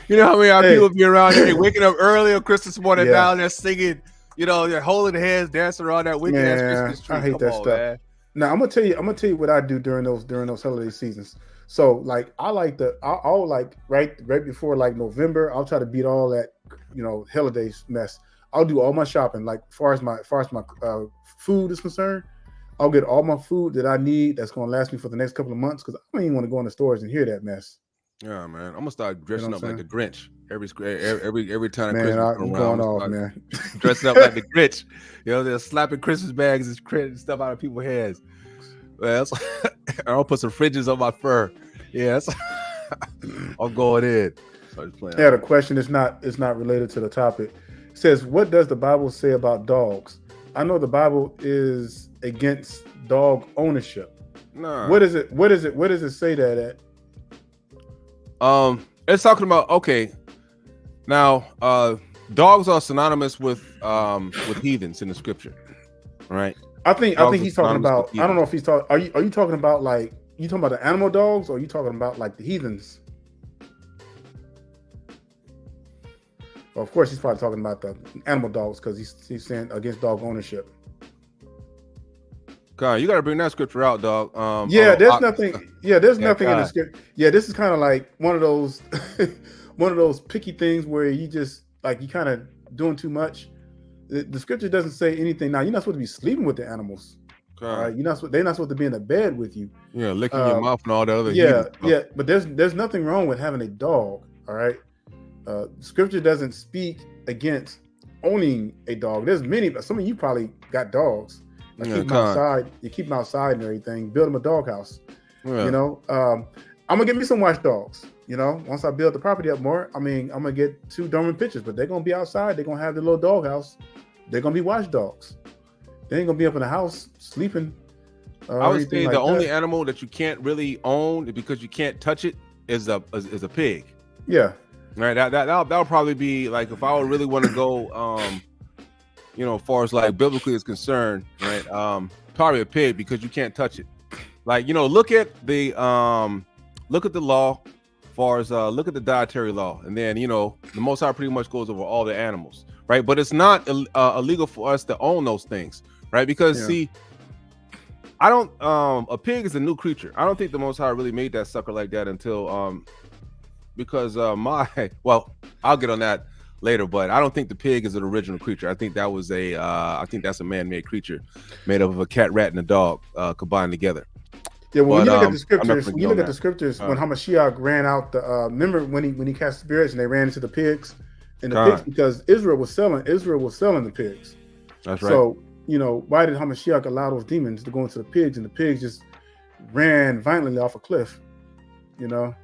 S2: You know how many people be around here waking up early on Christmas morning down there singing, they're holding hands, dancing around that wicked ass Christmas tree.
S1: I hate that stuff. Man. Now I'm gonna tell you what I do during those holiday seasons. So like I'll like right before like November, I'll try to beat all that holiday mess. I'll do all my shopping, like as far as my food is concerned. I'll get all my food that I need that's going to last me for the next couple of months, because I don't even want to go in the stores and hear that mess.
S2: Yeah, man. I'm going to start dressing up like the Grinch every time
S1: man,
S2: Christmas
S1: I'm going off, man.
S2: Dressing up like the Grinch. They're slapping Christmas bags and stuff out of people's heads. Well, I'll put some fringes on my fur. Yes. I'm going in.
S1: Yeah, the question is not related to the topic. It says, what does the Bible say about dogs? I know the Bible is against dog ownership.
S2: Nah.
S1: What is it? Where does it say that at?
S2: It's talking about, okay. Now, dogs are synonymous with heathens in the scripture, right?
S1: I think he's talking about. I don't know if he's talking. Are you talking about like you talking about the animal dogs, or are you talking about like the heathens? Well, of course, he's probably talking about the animal dogs, because he's saying against dog ownership.
S2: God, you got to bring that scripture out, dog.
S1: There's nothing in the script. Yeah, this is kind of like one of those picky things where you just like you kind of doing too much. The scripture doesn't say anything. Now, you're not supposed to be sleeping with the animals. All right, they're not supposed to be in a bed with you.
S2: Yeah, licking your mouth and all the other.
S1: Yeah, but there's nothing wrong with having a dog. All right. Scripture doesn't speak against owning a dog. There's many, some of you probably got dogs. Like keep them outside. You keep them outside and everything. Build them a doghouse.
S2: Yeah.
S1: You know, I'm gonna get me some watchdogs. You know, once I build the property up more, I mean, I'm gonna get 2 Doberman pictures, but they're gonna be outside. They're gonna have their little doghouse. They're gonna be watchdogs. They ain't gonna be up in the house sleeping.
S2: I would say the only
S1: that.
S2: animal that you can't really own because you can't touch it is a pig.
S1: Yeah.
S2: Right. That'll probably be like if I would really want to go, you know, as far as like biblically is concerned, right? Probably a pig because you can't touch it. Like, you know, look at the law, as far as look at the dietary law, and then you know the Most High pretty much goes over all the animals, right? But it's not illegal for us to own those things, right? Because see, I don't. A pig is a new creature. I don't think the Most High really made that sucker like that until because well, I'll get on that later, but I don't think the pig is an original creature. I think that was I think that's a man-made creature made up of a cat, rat, and a dog combined together.
S1: Yeah, well, when you look at the
S2: when
S1: scriptures, when Hamashiach ran out the remember when he cast spirits and they ran into the pigs, and the pigs, because Israel was selling the pigs.
S2: That's right.
S1: So, you know, why did Hamashiach allow those demons to go into the pigs, and the pigs just ran violently off a cliff? You know,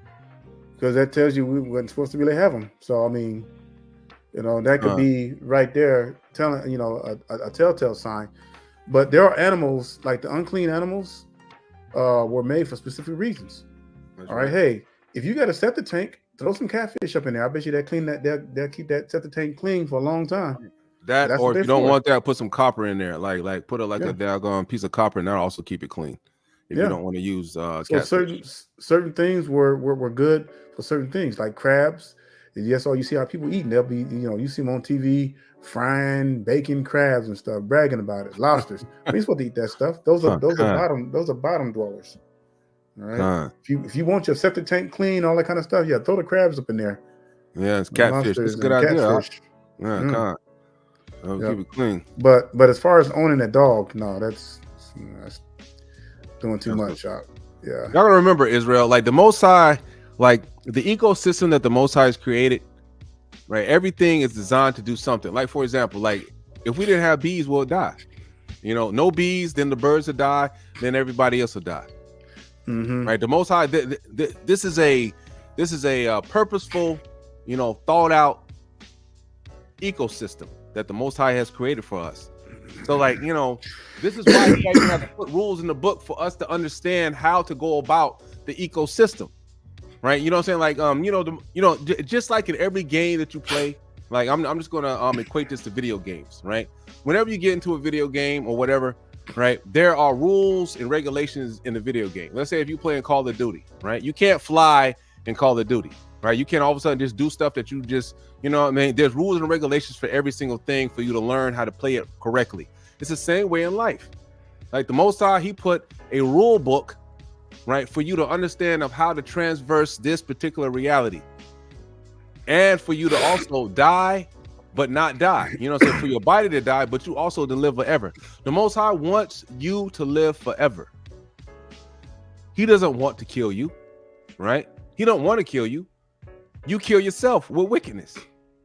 S1: because that tells you we weren't supposed to really have them. So I mean, you know, that could be right there telling, you know, a telltale sign. But there are animals, like the unclean animals, were made for specific reasons. That's all right. Hey, if you got a septic tank, throw some catfish up in there. I bet you they'll keep that septic tank clean for a long time.
S2: That, or if you don't want that, put some copper in there. Like put a a daggone piece of copper, and that'll also keep it clean. If you don't want to use
S1: so certain things were good for certain things, like crabs. Yes, all you see how people eating. They'll be, you know, you see them on TV frying, baking crabs and stuff, bragging about it. Lobsters. We ain't supposed to eat that stuff. Those are bottom dwellers. All right. If you want your septic tank clean, all that kind of stuff, throw the crabs up in there.
S2: Yeah, it's catfish. It's a good idea. Yeah, keep it clean.
S1: But as far as owning a dog, no, that's doing too much. Yeah.
S2: Y'all gotta remember, Israel, like the Most High, like the ecosystem that the Most High has created, right? Everything is designed to do something. Like, for example, like if we didn't have bees, we'll die. You know, no bees, then the birds will die, then everybody else will die. Right? The Most High, this is a purposeful, you know, thought out ecosystem that the Most High has created for us. So, like, you know, this is why you have to put rules in the book for us to understand how to go about the ecosystem, right? You know what I'm saying? Like, just like in every game that you play, like I'm just gonna equate this to video games, right? Whenever you get into a video game or whatever, right, there are rules and regulations in the video game. Let's say if you play in Call of Duty, right, you can't fly in Call of Duty, right? You can't all of a sudden just do stuff that you just, you know what I mean? There's rules and regulations for every single thing for you to learn how to play it correctly. It's the same way in life. Like the Most High, he put a rule book, right, for you to understand of how to transverse this particular reality. And for you to also die, but not die. You know what I'm saying? For your body to die, but you also to live forever. The Most High wants you to live forever. He doesn't want to kill you, right? He don't want to kill you. You kill yourself with wickedness.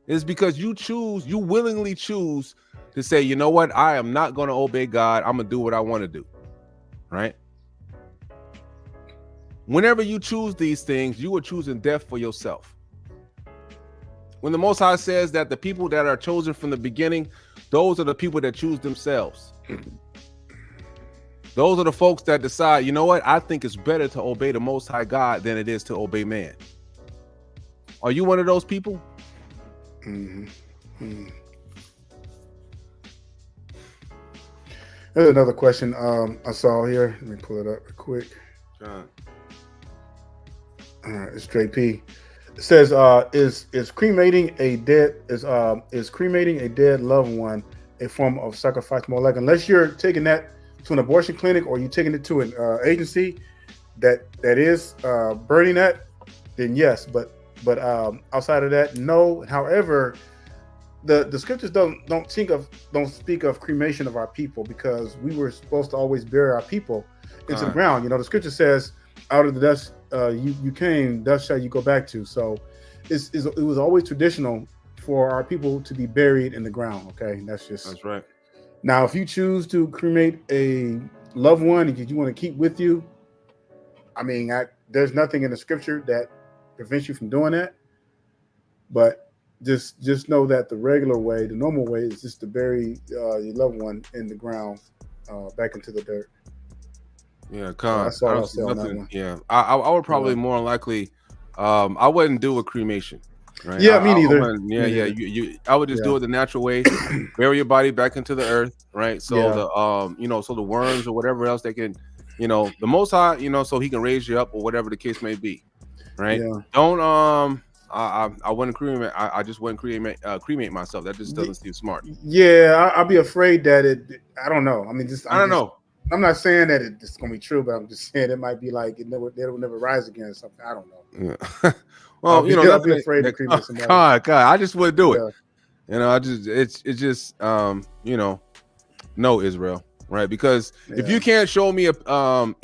S2: It's because you willingly choose to say, you know what? I am not going to obey God. I'm going to do what I want to do, right? Whenever you choose these things, you are choosing death for yourself. When the Most High says that the people that are chosen from the beginning, those are the people that choose themselves. Those are the folks that decide, you know what? I think it's better to obey the Most High God than it is to obey man. Are you one of those people?
S1: There's another question I saw here. Let me pull it up real quick.
S2: John.
S1: All right, it's Straight P. It says, is cremating a dead loved one a form of sacrifice to Molech? Unless you're taking that to an abortion clinic or you're taking it to an agency that is burning that, then yes. But outside of that, no. However, the scriptures don't speak of cremation of our people, because we were supposed to always bury our people into the ground. You know, the scripture says, out of the dust you came, dust shall you go back to. So it was always traditional for our people to be buried in the ground. Okay, that's right. Now, if you choose to cremate a loved one that you want to keep with you, I mean, there's nothing in the scripture that prevents you from doing that. But just know that the regular way, the normal way, is just to bury your loved one in the ground, back into the dirt.
S2: Yeah,
S1: That's all I'll say on that one.
S2: Yeah, I would probably more likely, I wouldn't do a cremation. Right?
S1: Yeah, me neither.
S2: I would just do it the natural way, bury your body back into the earth, right? So the so the worms or whatever else they can, the Most High, so He can raise you up or whatever the case may be, right?
S1: Yeah.
S2: Don't I wouldn't cremate. I just wouldn't cremate myself. That just doesn't seem smart.
S1: Yeah, I'll be afraid that I don't know. I mean, I don't
S2: know.
S1: I'm not saying that it's going to be true, but I'm just saying it might be like it'll never rise again or something. I don't know.
S2: Yeah. Well,
S1: I'll be afraid to cremate somebody.
S2: God, I just wouldn't do it. It's just no, Israel, right? Because if you can't show me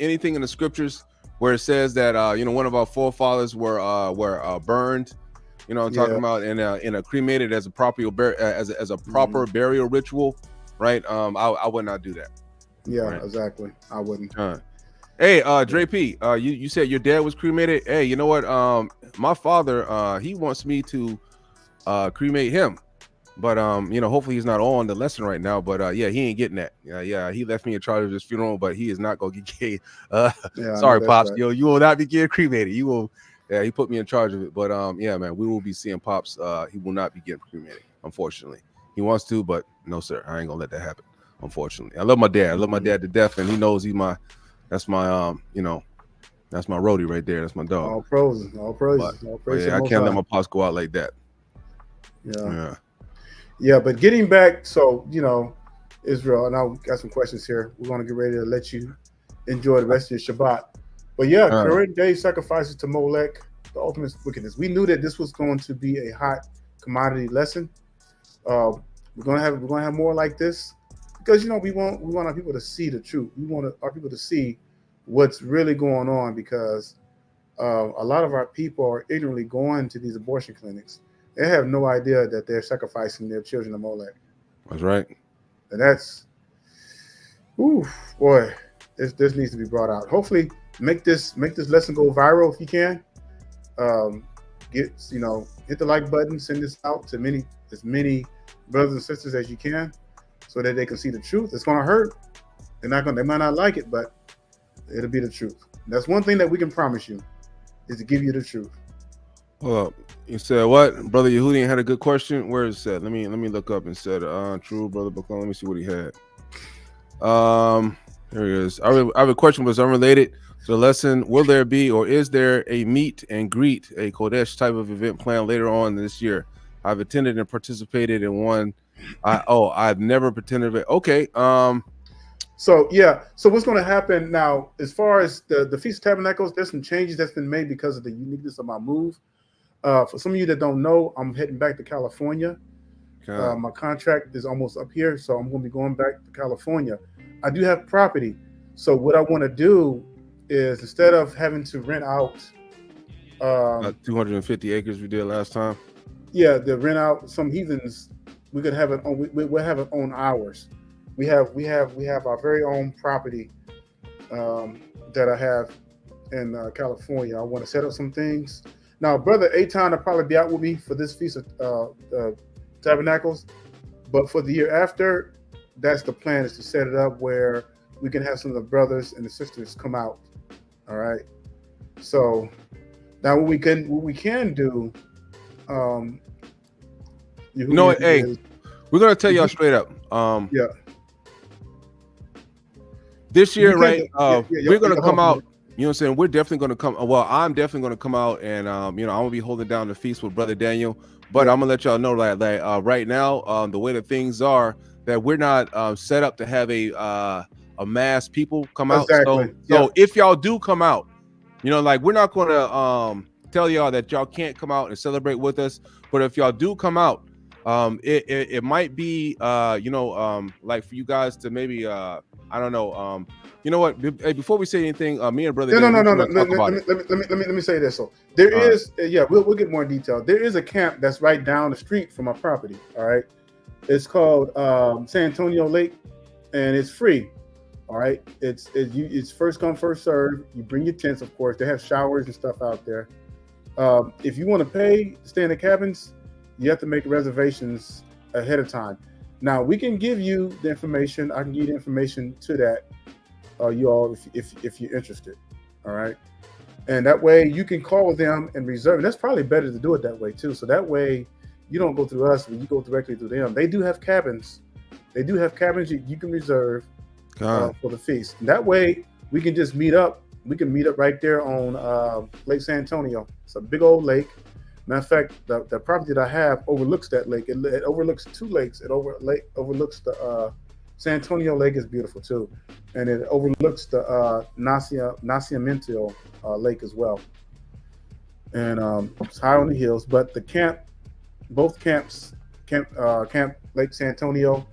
S2: anything in the scriptures where it says that one of our forefathers were burned, I'm talking about in a cremated as a proper as a proper burial ritual, right? I would not do that.
S1: Yeah,
S2: right?
S1: Exactly. I wouldn't.
S2: Hey, Dre P, you said your dad was cremated. Hey, you know what? My father, he wants me to cremate him, but hopefully he's not on the lesson right now. But he ain't getting that. He left me in charge of his funeral, but he is not gonna get paid. Sorry, Pops. Right. You will not be getting cremated. You will. Yeah, he put me in charge of it. But man, we will be seeing Pops. He will not be getting cremated, unfortunately. He wants to, but no, sir. I ain't gonna let that happen. Unfortunately, I love my dad. I love my dad to death, and he knows that's my that's my roadie right there. That's my dog.
S1: All praises.
S2: Yeah, I can't let my pops go out like that.
S1: Yeah. But getting back, so Israel, and I got some questions here. We're going to get ready to let you enjoy the rest of your Shabbat. But current day sacrifices to Molech, the ultimate wickedness. We knew that this was going to be a hot commodity lesson. We're gonna have more like this. Because we want our people to see the truth. We want our people to see what's really going on, because a lot of our people are ignorantly going to these abortion clinics. They have no idea that they're sacrificing their children to Molech.
S2: That's right.
S1: And that's, boy, this needs to be brought out. Hopefully, make this lesson go viral if you can. Hit the like button, send this out to as many brothers and sisters as you can, so that they can see the truth. It's gonna hurt. They might not like it, but it'll be the truth. And that's one thing that we can promise you, is to give you the truth.
S2: Well, you said what? Brother Yehudi had a good question. Where is that? Let me look up and said true, Brother Buckle. Let me see what he had. Here he is. I have a question, but it's unrelated to the lesson. Will there be, or is there a meet and greet, a Kodesh type of event planned later on this year? I've attended and participated in one. I've never pretended. Okay.
S1: So what's going to happen now, as far as the Feast of Tabernacles, there's some changes that's been made because of the uniqueness of my move. For some of you that don't know, I'm heading back to California. Okay. My contract is almost up here, so I'm going to be going back to California. I do have property. So what I want to do is, instead of having to rent out
S2: 250 acres we did last time.
S1: Yeah, to rent out some heathens, we could have it on. We'll have it on ours. We have our very own property that I have in California. I want to set up some things. Now, Brother Eitan will probably be out with me for this Feast of Tabernacles, but for the year after, that's the plan, is to set it up where we can have some of the brothers and the sisters come out. All right. So now what we can do.
S2: Hey, we're gonna tell y'all straight up. This year, right? We're gonna come out. You know what I'm saying? We're definitely gonna come. Well, I'm definitely gonna come out, and I'm gonna be holding down the feast with Brother Daniel. But I'm gonna let y'all know that right now, the way that things are, that we're not set up to have a mass people come out.
S1: Exactly.
S2: So if y'all do come out, we're not gonna tell y'all that y'all can't come out and celebrate with us. But if y'all do come out, it might be like for you guys to maybe I don't know. You know what? Hey, before we say anything, me and Brother
S1: no. Let me say this. So there is we'll get more in detail. There is a camp that's right down the street from my property. All right, it's called San Antonio Lake, and it's free. All right, it's first come, first serve. You bring your tents, of course. They have showers and stuff out there. If you want to pay to stay in the cabins, you have to make reservations ahead of time. Now we can give you the information. I can give you the information to that, you all, if you're interested. All right, and that way you can call them and reserve. And that's probably better to do it that way too. So that way you don't go through us, but you go directly through them. They do have cabins. They do have cabins you can reserve for the feast. And that way we can just meet up. We can meet up right there on Lake San Antonio. It's a big old lake. Matter of fact, the property that I have overlooks that lake. It overlooks two lakes. It overlooks the San Antonio Lake is beautiful too, and it overlooks the Nacimiento Lake as well. And it's high on the hills. But the both camps, Camp Lake San Antonio,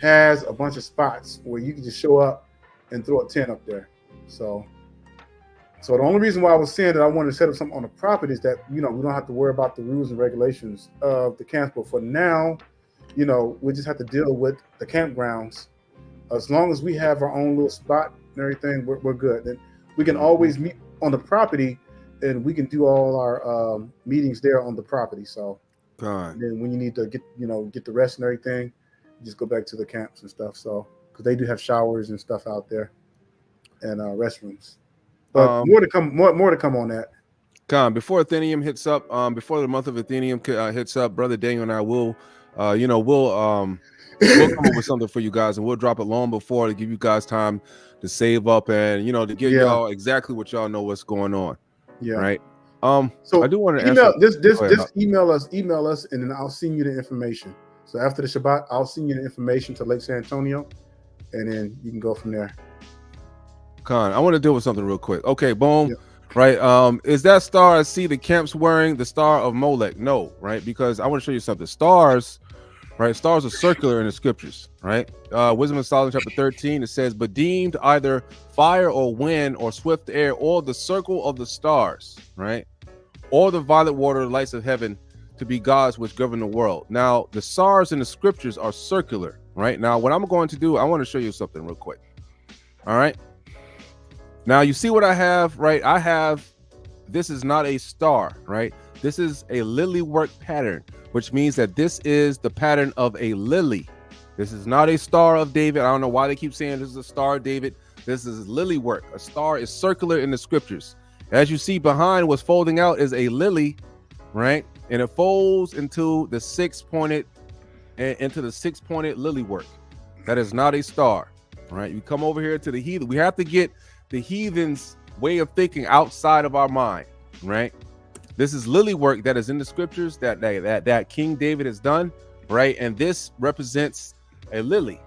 S1: has a bunch of spots where you can just show up and throw a tent up there. So the only reason why I was saying that I wanted to set up something on the property is that, we don't have to worry about the rules and regulations of the camps. But for now, we just have to deal with the campgrounds. As long as we have our own little spot and everything, we're good. And we can always meet on the property, and we can do all our meetings there on the property. So then when you need to get the rest and everything, you just go back to the camps and stuff. So because they do have showers and stuff out there and restrooms. But more to come on that.
S2: Before Athenium hits up, before the month of Athenium hits up, Brother Daniel and I will, we'll come up with something for you guys, and we'll drop it long before to give you guys time to save up and to give y'all exactly what y'all know what's going on. Yeah. Right. So I do want to
S1: email us, and then I'll send you the information. So after the Shabbat, I'll send you the information to Lake San Antonio, and then you can go from there.
S2: I want to deal with something real quick. Okay, boom. Yep. Right. Is that star I see the camps wearing the star of Molech? No, right? Because I want to show you something. Stars, right? Stars are circular in the scriptures, right? Wisdom of Solomon chapter 13, it says, but deemed either fire or wind or swift air or the circle of the stars, right? Or the violet water, lights of heaven, to be gods which govern the world. Now, the stars in the scriptures are circular, right? Now, what I'm going to do, I want to show you something real quick. All right. Now, you see what I have, right? This is not a star, right? This is a lily work pattern, which means that this is the pattern of a lily. This is not a star of David. I don't know why they keep saying this is a star of David. This is lily work. A star is circular in the scriptures. As you see behind what's folding out is a lily, right? And it folds into the six-pointed lily work. That is not a star, right? You come over here to the heathen. We have to get the heathen's way of thinking outside of our mind, right? This is lily work that is in the scriptures that King David has done, right? And this represents a lily,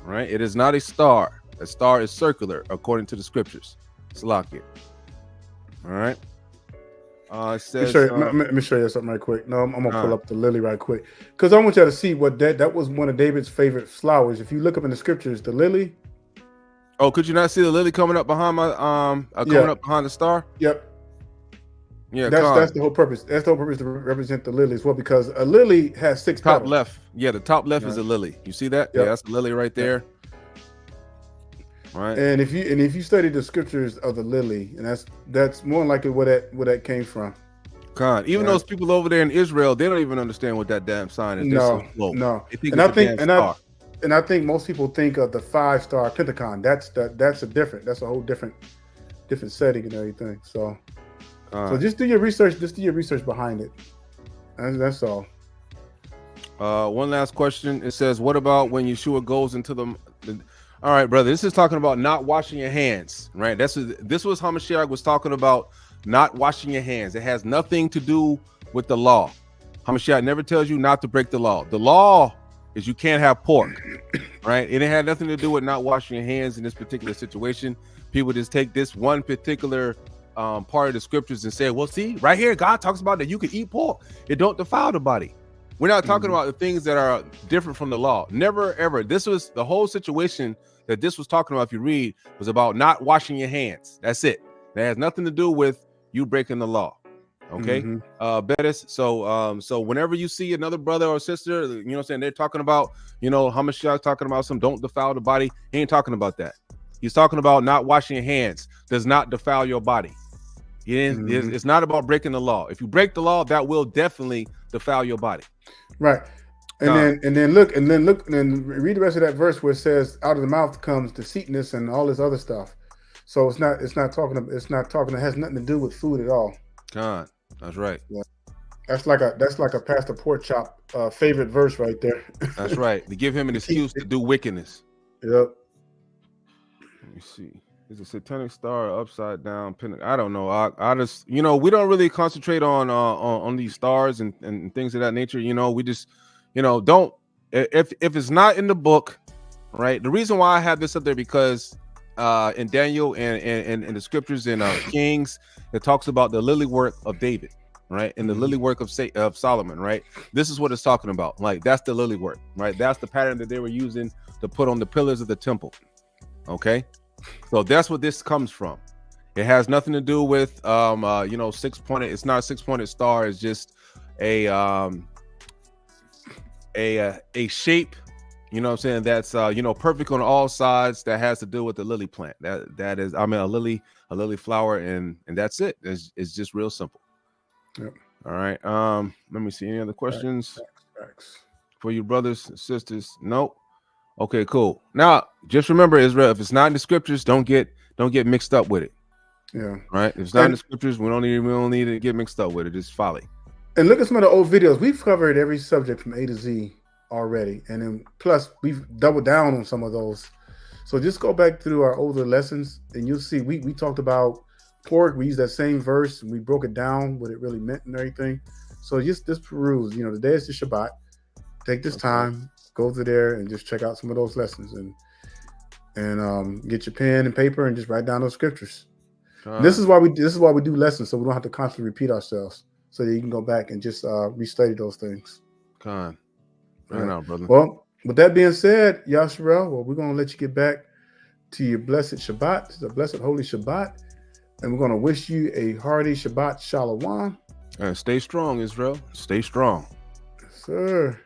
S2: right? It is not a star. A star is circular according to the scriptures. Salakia. All right. It says,
S1: let me show you something right quick. No, I'm gonna pull up the lily right quick because I want you to see what that was one of David's favorite flowers. If you look up in the scriptures, the lily.
S2: Oh, could you not see the lily coming up behind my up behind the star?
S1: Yep.
S2: Yeah,
S1: that's the whole purpose. That's the whole purpose to represent the lily as well, because a lily has six
S2: top
S1: petals.
S2: Left. Yeah, the top left is a lily. You see that? Yep. Yeah, that's a lily right there. Right.
S1: And if you study the scriptures of the lily, and that's more likely where that came from.
S2: Even those people over there in Israel, they don't even understand what that damn sign is.
S1: No. And I think most people think of the 5-star Pentagon. That's a whole different setting and everything. So just do your research. Just do your research behind it. And that's all.
S2: One last question. It says, what about when Yeshua goes into the all right, brother, this is talking about not washing your hands, right? This was Hamashiach was talking about, not washing your hands. It has nothing to do with the law. Hamashiach never tells you not to break the law. The law is you can't have pork, right? It had nothing to do with not washing your hands in this particular situation. People just take this one particular part of the scriptures and say, well, see, right here, God talks about that you can eat pork. It don't defile the body. We're not talking about the things that are different from the law. Never, ever. This was the whole situation that this was talking about. If you read, was about not washing your hands. That's it. That has nothing to do with you breaking the law. Okay. Bettis. So whenever you see another brother or sister, you know what I'm saying, they're talking about, Hamashiach talking about some don't defile the body. He ain't talking about that. He's talking about not washing your hands does not defile your body. It's not about breaking the law. If you break the law, that will definitely defile your body.
S1: Right. And then look and read the rest of that verse where it says, out of the mouth comes deceitness and all this other stuff. So it has nothing to do with food at all.
S2: God, that's right.
S1: Yeah. That's like a Pastor Pork Chop favorite verse right there.
S2: That's right. To give him an excuse to do wickedness.
S1: Yep.
S2: Let me see. Is a satanic star upside down? I don't know. I just, we don't really concentrate on these stars and things of that nature. We just, don't. If it's not in the book, right? The reason why I have this up there because in Daniel and in the scriptures in Kings, it talks about the lily work of David, right? And the lily work of Solomon, right? This is what it's talking about. Like that's the lily work, right? That's the pattern that they were using to put on the pillars of the temple. Okay. So that's what this comes from. It has nothing to do with 6-pointed. It's not a 6-pointed star. It's just a shape, you know what I'm saying, that's perfect on all sides, that has to do with the lily plant. That is, a lily flower, and that's it. It's just real simple.
S1: Yep.
S2: All right. Let me see any other questions
S1: Facts.
S2: for you brothers and sisters. Nope. Okay, cool. Now, just remember, Israel, if it's not in the scriptures, don't get mixed up with it.
S1: Yeah.
S2: Right? If it's not in the scriptures, we don't need to get mixed up with it. It's folly.
S1: And look at some of the old videos. We've covered every subject from A to Z already. And then plus we've doubled down on some of those. So just go back through our older lessons and you'll see we talked about pork. We used that same verse and we broke it down, what it really meant and everything. So just peruse, today is the Shabbat. Take this time. Go through there and just check out some of those lessons and get your pen and paper and just write down those scriptures. This is why we do lessons, so we don't have to constantly repeat ourselves. So that you can go back and just restudy those things.
S2: Bring it out, brother.
S1: Well, with that being said, Yasharel, we're gonna let you get back to your blessed Shabbat. It's a blessed holy Shabbat, and we're gonna wish you a hearty Shabbat Shalom.
S2: And stay strong, Israel. Stay strong.
S1: Yes, sir.